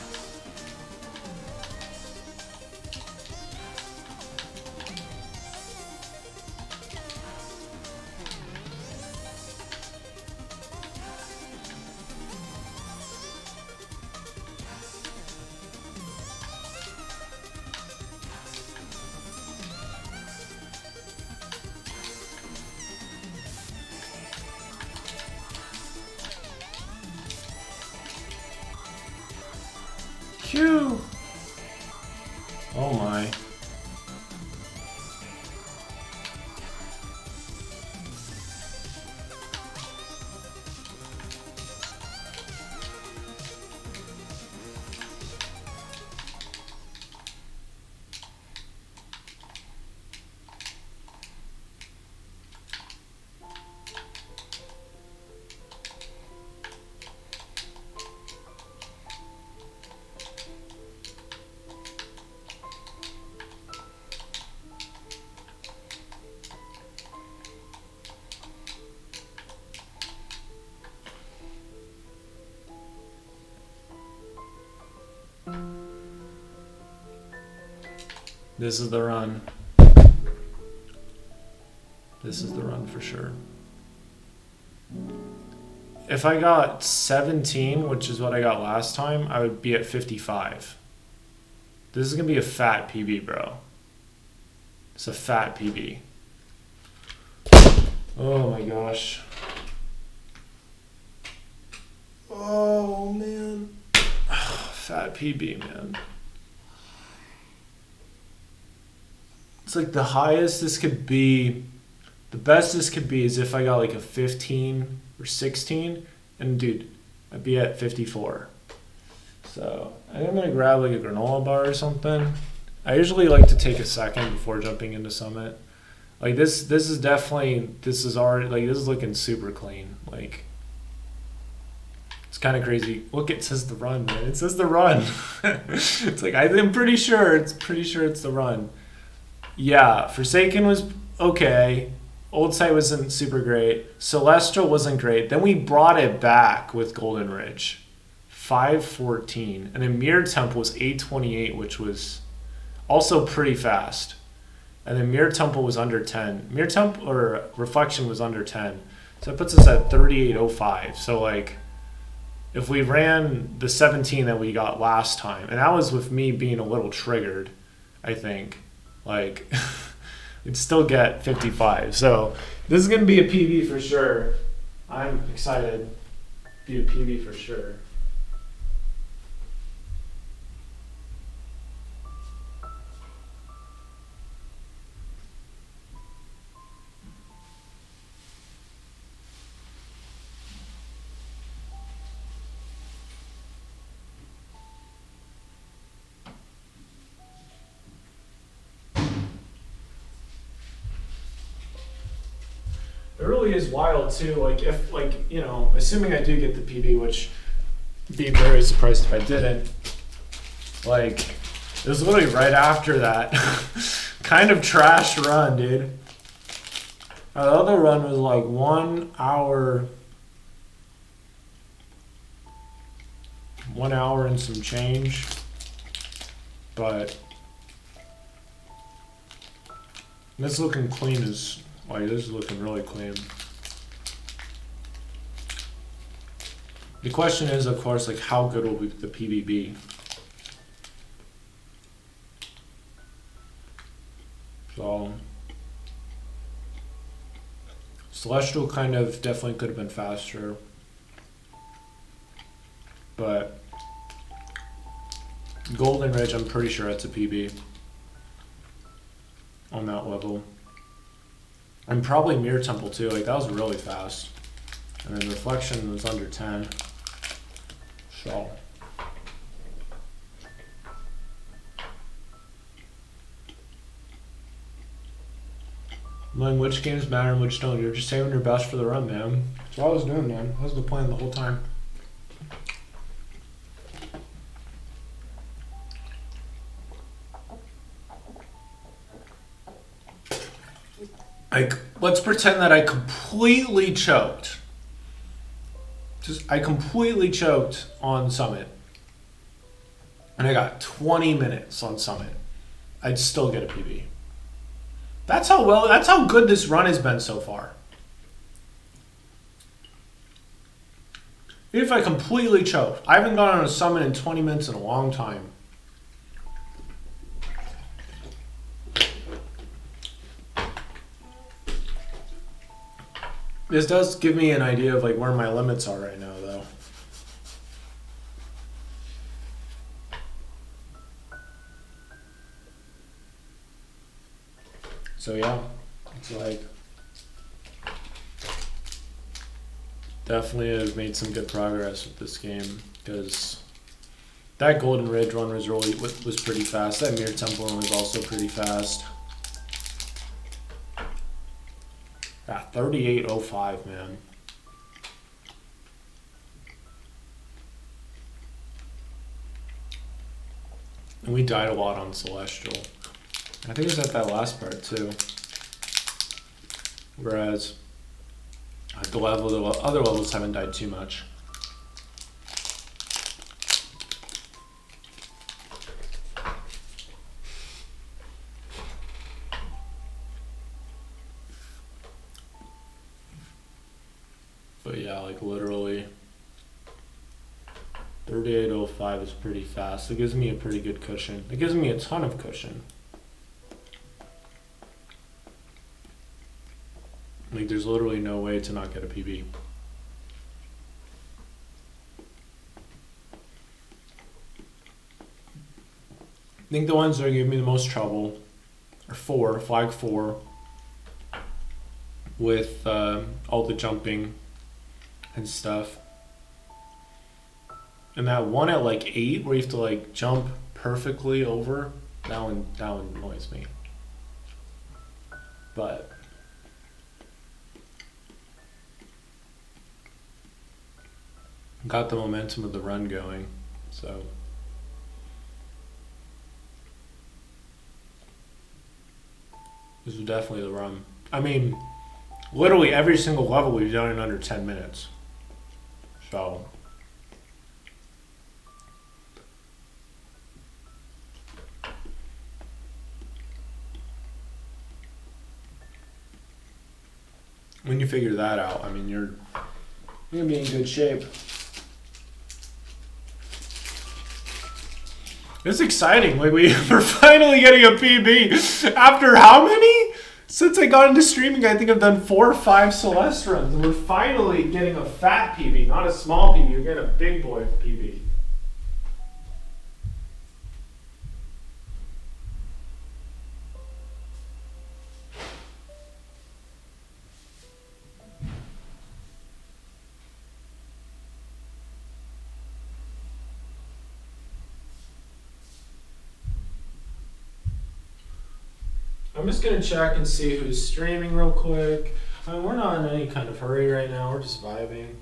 Phew! Oh my. This is the run. This is the run for sure. If I got 17, which is what I got last time, I would be at 55. This is gonna be a fat PB, bro. It's a fat PB. Oh my gosh. Oh man. Fat PB, man. It's like the highest this could be, the best this could be is if I got like a 15 or 16, and dude, I'd be at 54. So I think I'm gonna grab like a granola bar or something. I usually like to take a second before jumping into Summit. Like this is definitely, this is already, like this is looking super clean. Like it's kind of crazy. Look, it says the run, man. It says the run. It's like I'm pretty sure it's the run. Yeah, Forsaken was okay. Old Site wasn't super great. Celestial wasn't great. Then we brought it back with Golden Ridge. 514. And then Mirror Temple was 828, which was also pretty fast. And then Mirror Temple was under 10. Mirror Temple or Reflection was under 10. So that puts us at 3805. So like if we ran the 17 that we got last time, and that was with me being a little triggered, I think. Like, we'd still get 55. So this is going to be a PB for sure. I'm excited. Be a PB for sure. It really is wild too. Like if, like, you know, assuming I do get the PB, which I'd be very surprised if I didn't. Like it was literally right after that kind of trash run, dude. The other run was like 1 hour, 1 hour and some change, but this looking clean as. Like, this is looking really clean. The question is, of course, like, how good will the PB be? So, Celestial kind of definitely could have been faster. But Golden Ridge, I'm pretty sure that's a PB on that level. And probably Mirror Temple too, like that was really fast. And then Reflection was under 10. So. Knowing which games matter and which don't. You're just saving your best for the run, man. That's what I was doing, man. That was the plan the whole time. Like, let's pretend that I completely choked. I completely choked on Summit. And I got 20 minutes on Summit. I'd still get a PB. That's how good this run has been so far. Even if I completely choked. I haven't gone on a Summit in 20 minutes in a long time. This does give me an idea of like where my limits are right now, though. So yeah, it's like definitely have made some good progress with this game because that Golden Ridge run was pretty fast. That Mirror Temple run was also pretty fast. Yeah, 3805, man. And we died a lot on Celestial. I think it's at that last part too. Whereas at the other levels haven't died too much. But yeah, like literally 38.05 is pretty fast. It gives me a pretty good cushion. It gives me a ton of cushion. Like, there's literally no way to not get a PB. I think the ones that are giving me the most trouble are flag 4, with all the jumping and stuff. And that one at like 8 where you have to like jump perfectly over, that one annoys me. But got the momentum of the run going, so this is definitely the run. I mean, literally every single level we've done in under 10 minutes. So when you figure that out, I mean, you're gonna be in good shape. It's exciting. Like, we're finally getting a PB after how many? Since I got into streaming, I think I've done 4 or 5 Celeste runs, and we're finally getting a fat PB, not a small PB. We're getting a big boy PB. I'm just gonna check and see who's streaming real quick. I mean, we're not in any kind of hurry right now. We're just vibing.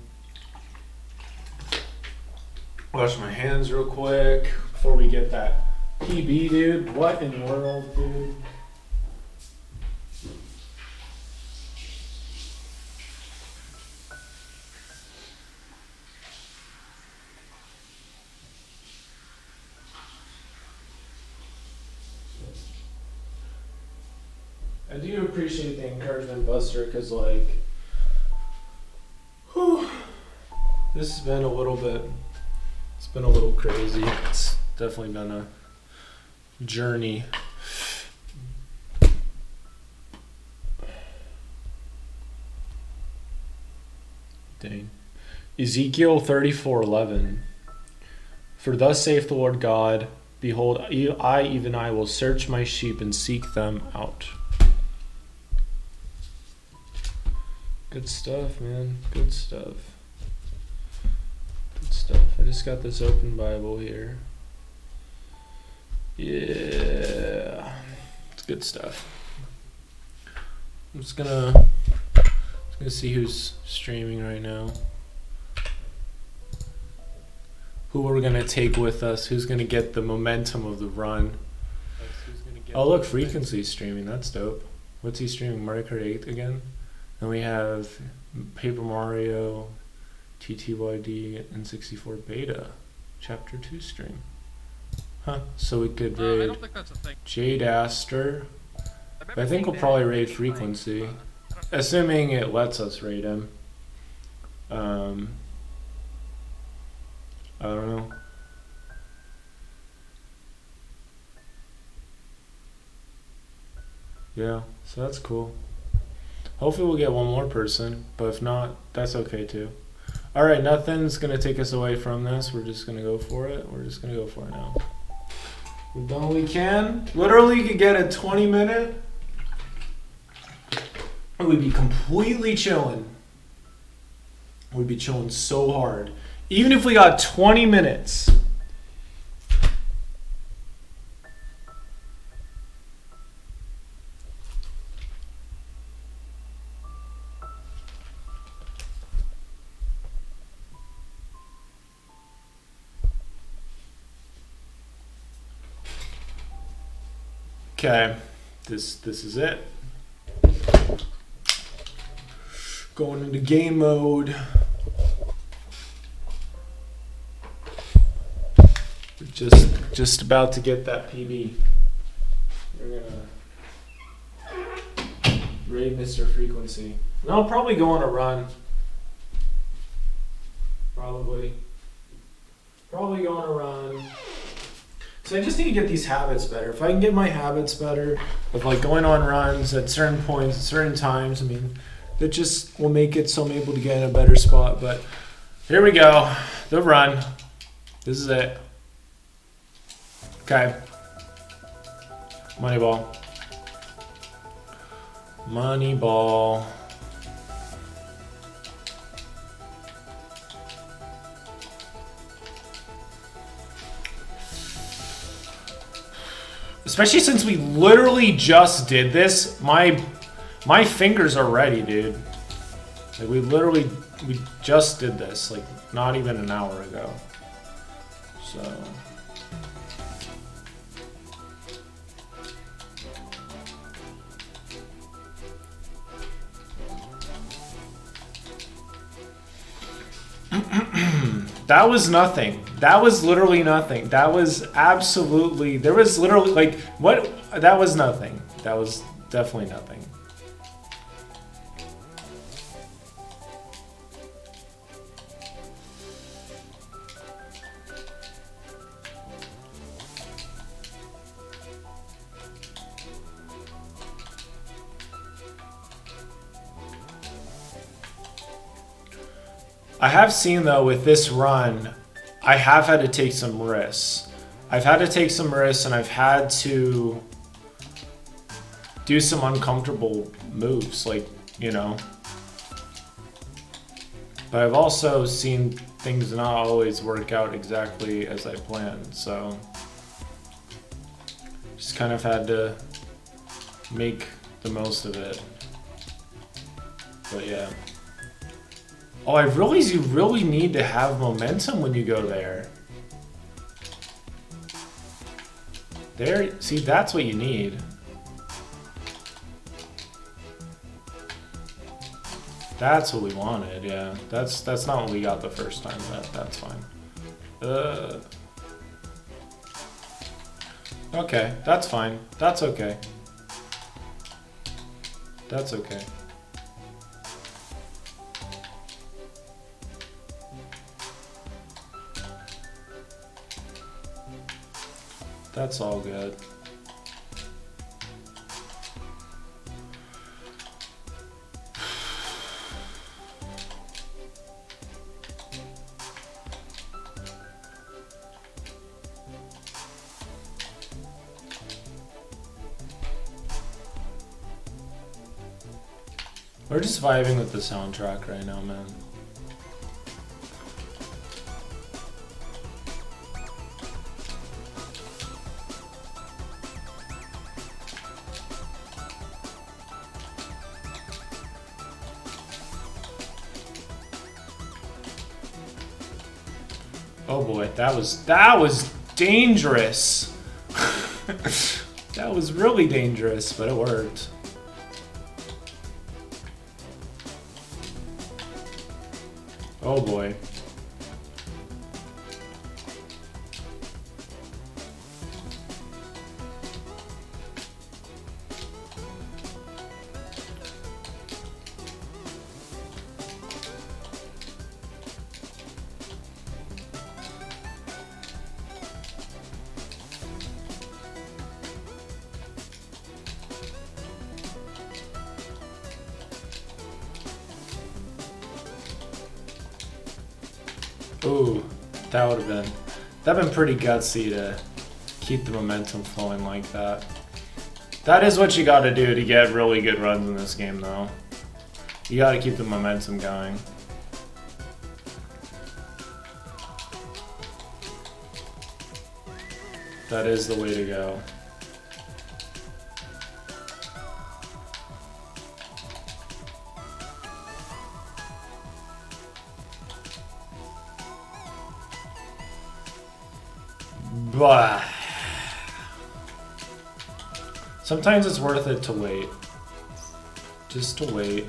Wash my hands real quick before we get that PB, dude. What in the world, dude? I do appreciate the encouragement, Buster, because, like, whew, this has been a little bit, it's been a little crazy. It's definitely been a journey. Dang. Ezekiel 34:11. For thus saith the Lord God, behold, I, even I, will search my sheep and seek them out. Good stuff, man. Good stuff. Good stuff. I just got this open Bible here. Yeah. It's good stuff. I'm just gonna see who's streaming right now. Who we're gonna take with us, who's gonna get the momentum of the run. Oh look, Frequency's streaming, that's dope. What's he streaming? Mario Kart 8 again? Then we have Paper Mario, TTYD, and 64 Beta, Chapter 2 stream. Huh, so we could raid I don't think that's a thing. Jade Aster. I think we'll probably raid Frequency, assuming it lets us raid him. I don't know. Yeah, so that's cool. Hopefully we'll get one more person, but if not, that's okay too. Alright, nothing's going to take us away from this. We're just going to go for it. We're just going to go for it now. We've done what we can. Literally, you could get a 20-minute. And we'd be completely chilling. We'd be chilling so hard. Even if we got 20 minutes. Okay, this is it. Going into game mode. We're just about to get that PB. We're gonna raid Mr. Frequency. And I'll probably go on a run. Probably Probably going to run. So I just need to get these habits better. If I can get my habits better of like going on runs at certain points, at certain times, I mean, that just will make it so I'm able to get in a better spot. But here we go. The run. This is it. Okay. Money ball. Money ball. Especially since we literally just did this, my fingers are ready, dude. Like we just did this, like not even an hour ago. So that was nothing. That was literally nothing. That was absolutely, there was literally like, what? That was nothing. That was definitely nothing. I have seen though with this run, I have had to take some risks. I've had to take some risks and I've had to do some uncomfortable moves, like, you know. But I've also seen things not always work out exactly as I planned, so just kind of had to make the most of it. But yeah. Oh, I realize you really need to have momentum when you go there. There, see, that's what you need. That's what we wanted, yeah. That's not what we got the first time, that's fine. Okay, that's fine. That's okay. That's okay. That's all good. We're just vibing with the soundtrack right now, man. Oh boy, that was dangerous. That was really dangerous, but it worked. Oh boy. Ooh, that'd been pretty gutsy to keep the momentum flowing like that. That is what you gotta do to get really good runs in this game though. You gotta keep the momentum going. That is the way to go. But sometimes it's worth it to wait. Just to wait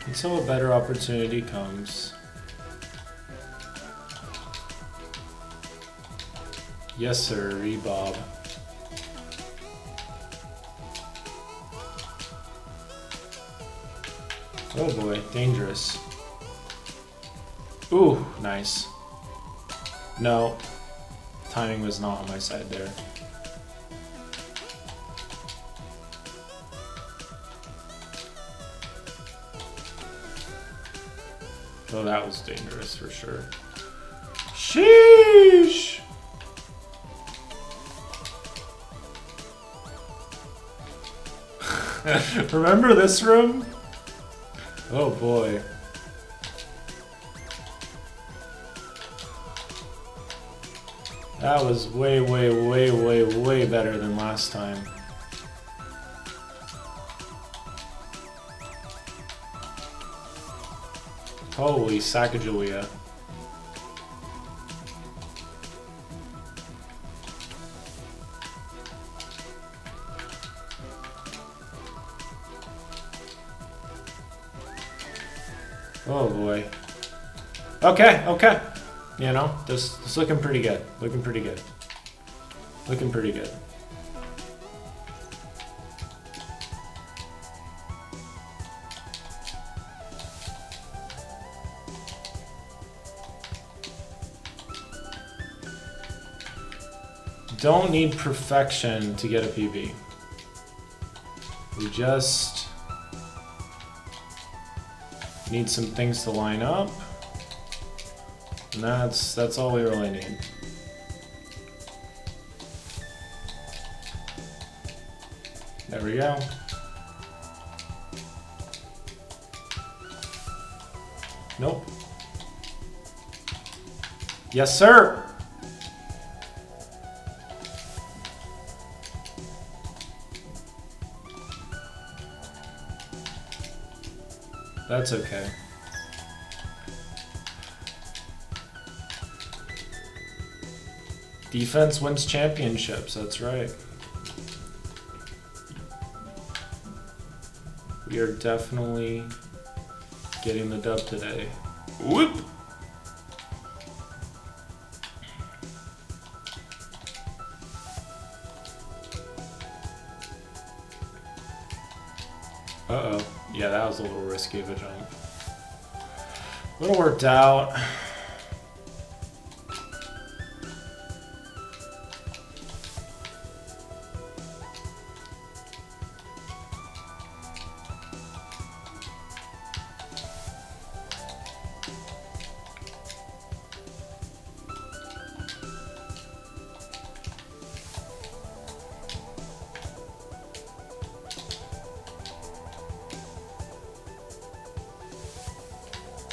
until a better opportunity comes. Yes, sir, Bob. Oh boy, dangerous. Ooh, nice. No. Timing was not on my side there. Oh, that was dangerous for sure. Sheesh! Remember this room? Oh boy. That was way, way, way, way, way better than last time. Holy Sacagawea. Oh boy. Okay, okay. You know, this looking pretty good. Looking pretty good. Looking pretty good. Don't need perfection to get a PB. We just need some things to line up. And that's all we really need. There we go. Nope. Yes, sir. That's okay. Defense wins championships, that's right. We are definitely getting the dub today. Whoop! Uh-oh. Yeah, that was a little risky of a jump. Would have worked out.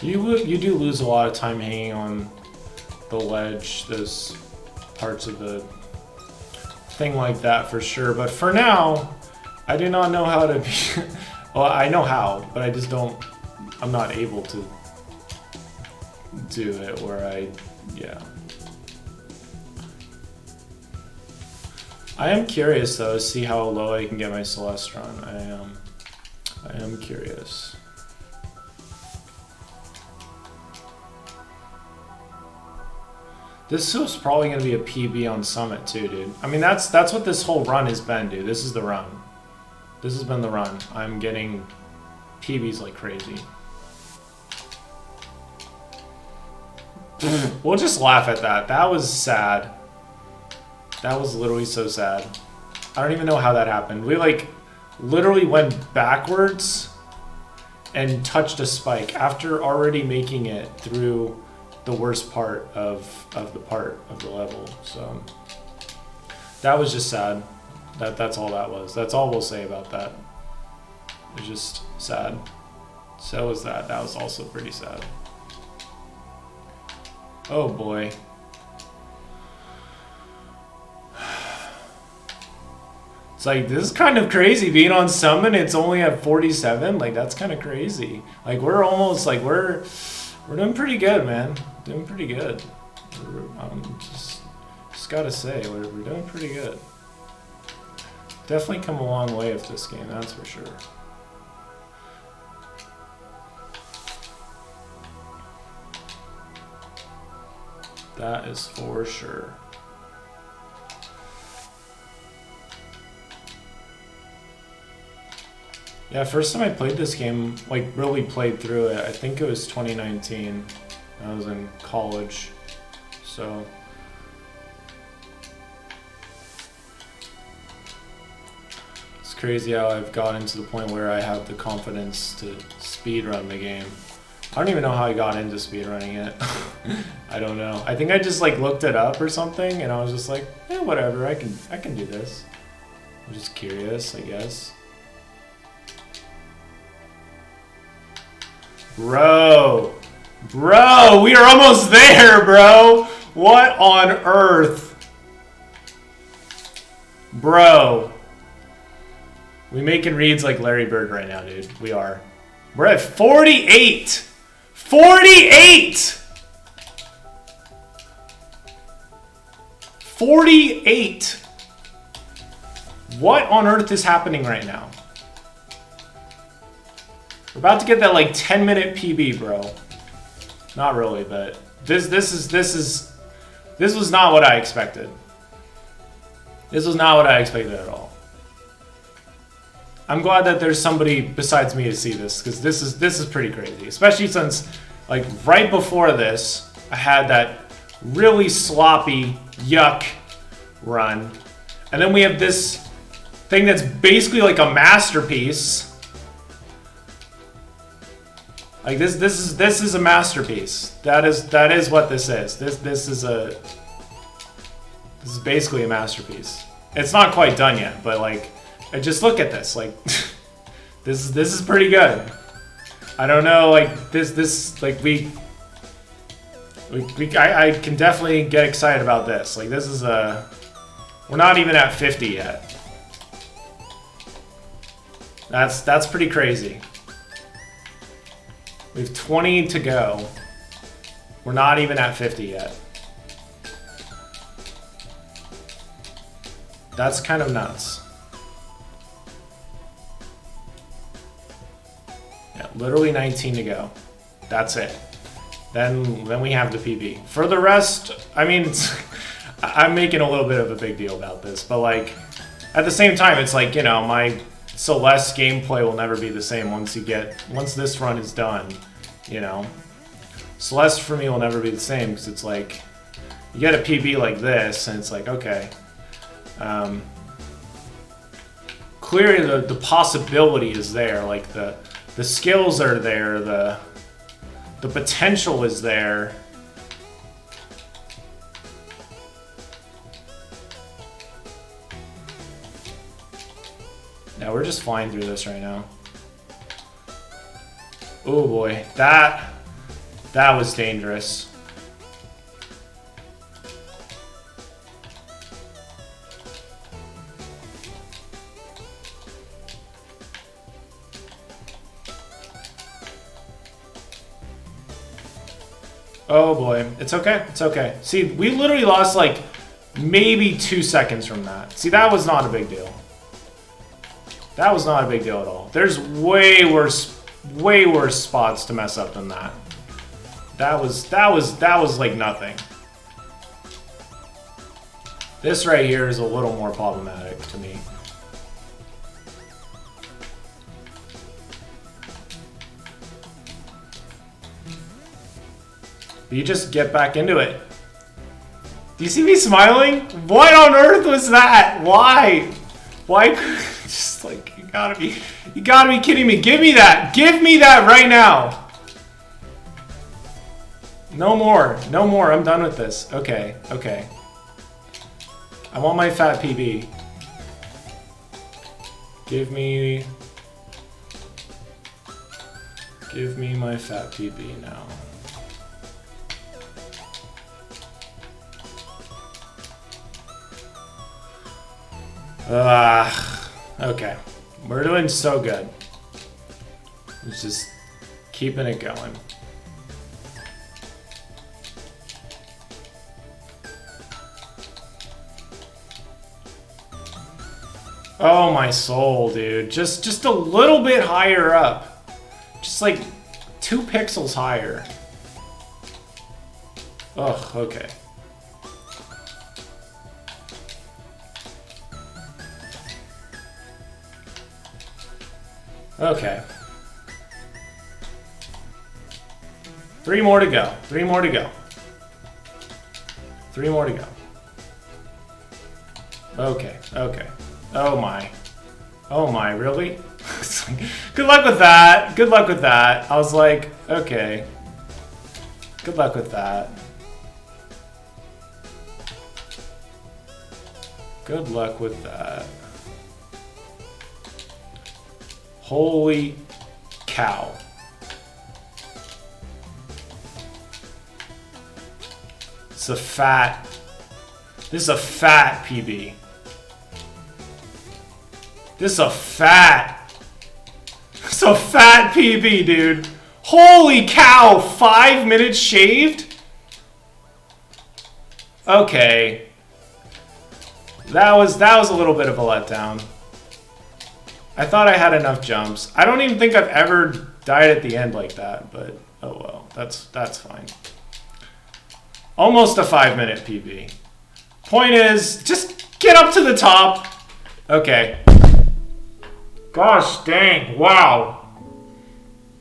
You do lose a lot of time hanging on the ledge, those parts of the thing like that for sure. But for now, I do not know how to be... Well, I know how, but I just don't... I'm not able to do it where I... Yeah. I am curious though to see how low I can get my Celeste run. I am curious. This was probably going to be a PB on Summit too, dude. I mean, that's what this whole run has been, dude. This is the run. This has been the run. I'm getting PBs like crazy. We'll just laugh at that. That was sad. That was literally so sad. I don't even know how that happened. We like literally went backwards and touched a spike after already making it through the worst part of the level. So that was just sad. That's all that was. That's all we'll say about that. It was just sad. So was that. That was also pretty sad. Oh boy. It's like, this is kind of crazy being on Summon. It's only at 47. Like, that's kind of crazy. Like, we're almost like we're doing pretty good, man. Doing pretty good. Just gotta say, we're doing pretty good. Definitely come a long way with this game, that's for sure. That is for sure. Yeah, first time I played this game, like really played through it, I think it was 2019. I was in college. So it's crazy how I've gotten to the point where I have the confidence to speedrun the game. I don't even know how I got into speedrunning it. I don't know. I think I just like looked it up or something, and I was just like, eh, whatever. I can do this. I'm just curious, I guess. Bro, we are almost there, bro. What on earth, bro? We making reads like Larry Bird right now, dude. We are. We're at 48. 48! 48! What on earth is happening right now? We're about to get that like 10-minute PB, bro. Not really, but this was not what I expected. This was not what I expected at all. I'm glad that there's somebody besides me to see this, because this is pretty crazy. Especially since, like, right before this, I had that really sloppy, yuck run. And then we have this thing that's basically like a masterpiece. Like this is a masterpiece. That is what this is. This is basically a masterpiece. It's not quite done yet, but like, just look at this. Like, this is pretty good. I don't know, like this like I can definitely get excited about this. Like this is we're not even at 50 yet. That's pretty crazy. We have 20 to go. We're not even at 50 yet. That's kind of nuts. Yeah, literally 19 to go. That's it. Then we have the PB. For the rest, I mean, I'm making a little bit of a big deal about this, but like, at the same time, it's like, you know, my Celeste gameplay will never be the same once this run is done, you know. Celeste for me will never be the same, because it's like, you get a PB like this, and it's like, okay. Clearly the possibility is there, like the skills are there, the potential is there. Yeah, we're just flying through this right now. Oh boy, that was dangerous. Oh boy, it's okay, it's okay. See, we literally lost like maybe 2 seconds from that. See, that was not a big deal. That was not a big deal at all. There's way worse spots to mess up than that. That was like nothing. This right here is a little more problematic to me. But you just get back into it. Do you see me smiling? What on earth was that? Why? Why? Just like, you gotta be kidding me. Give me that. Give me that right now. No more. No more. I'm done with this. Okay. Okay. I want my fat PB. Give me my fat PB now. Okay. We're doing so good. It's just keeping it going. Oh my soul, dude. Just a little bit higher up. Just like 2 pixels higher. Ugh, okay. Okay. 3 more to go. 3 more to go. 3 more to go. Okay, okay. Oh my. Oh my, really? Good luck with that. Good luck with that. I was like, okay. Good luck with that. Good luck with that. Holy cow. It's a fat. This is a fat PB. This is a fat. It's a fat PB, dude. Holy cow, 5 minutes shaved? Okay. That was a little bit of a letdown. I thought I had enough jumps. I don't even think I've ever died at the end like that, but oh well, that's fine. Almost a 5-minute PB. Point is, just get up to the top. Okay. Gosh dang, wow.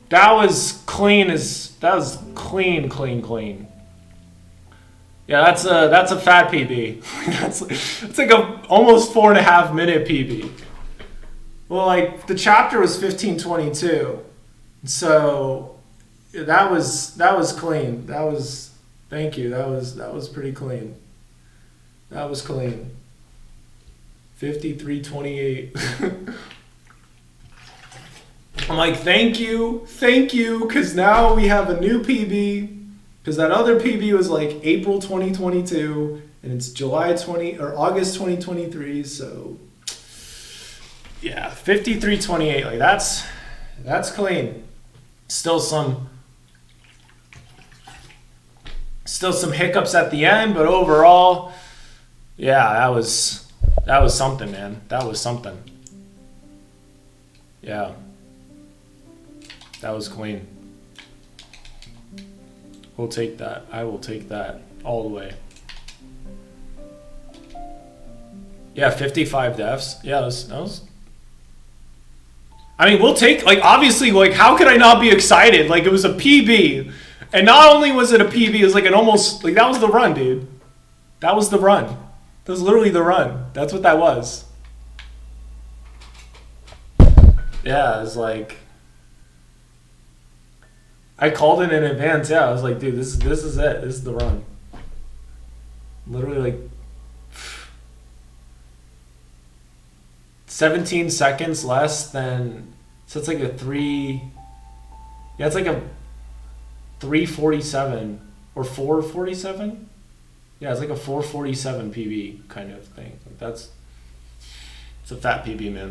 That was clean that was clean. Yeah, that's a fat PB. that's like a almost 4.5 minute PB. Well, like the chapter was 1522. So that was clean. Thank you. That was pretty clean. That was clean. 53:28. I'm like, thank you, because now we have a new PB. Because that other PB was like April 2022, and it's August 2023. So yeah, 53:28. Like that's clean. Still some hiccups at the end, but overall, yeah, that was something, man. That was something. Yeah. That was clean. We'll take that. I will take that all the way. Yeah, 55 deaths. Yeah, that was I mean, we'll take, like, obviously, like, how could I not be excited? Like, it was a PB. And not only was it a PB, it was like an almost, like, that was the run, dude. That was the run. That was literally the run. That's what that was. Yeah, it was like, I called it in advance. Yeah, I was like, dude, this is it. This is the run. Literally, like, 17 seconds less than, so it's like a 3, yeah, it's like a 3:47 or 4:47. Yeah, it's like a 4:47 PB kind of thing. Like it's a fat PB, man.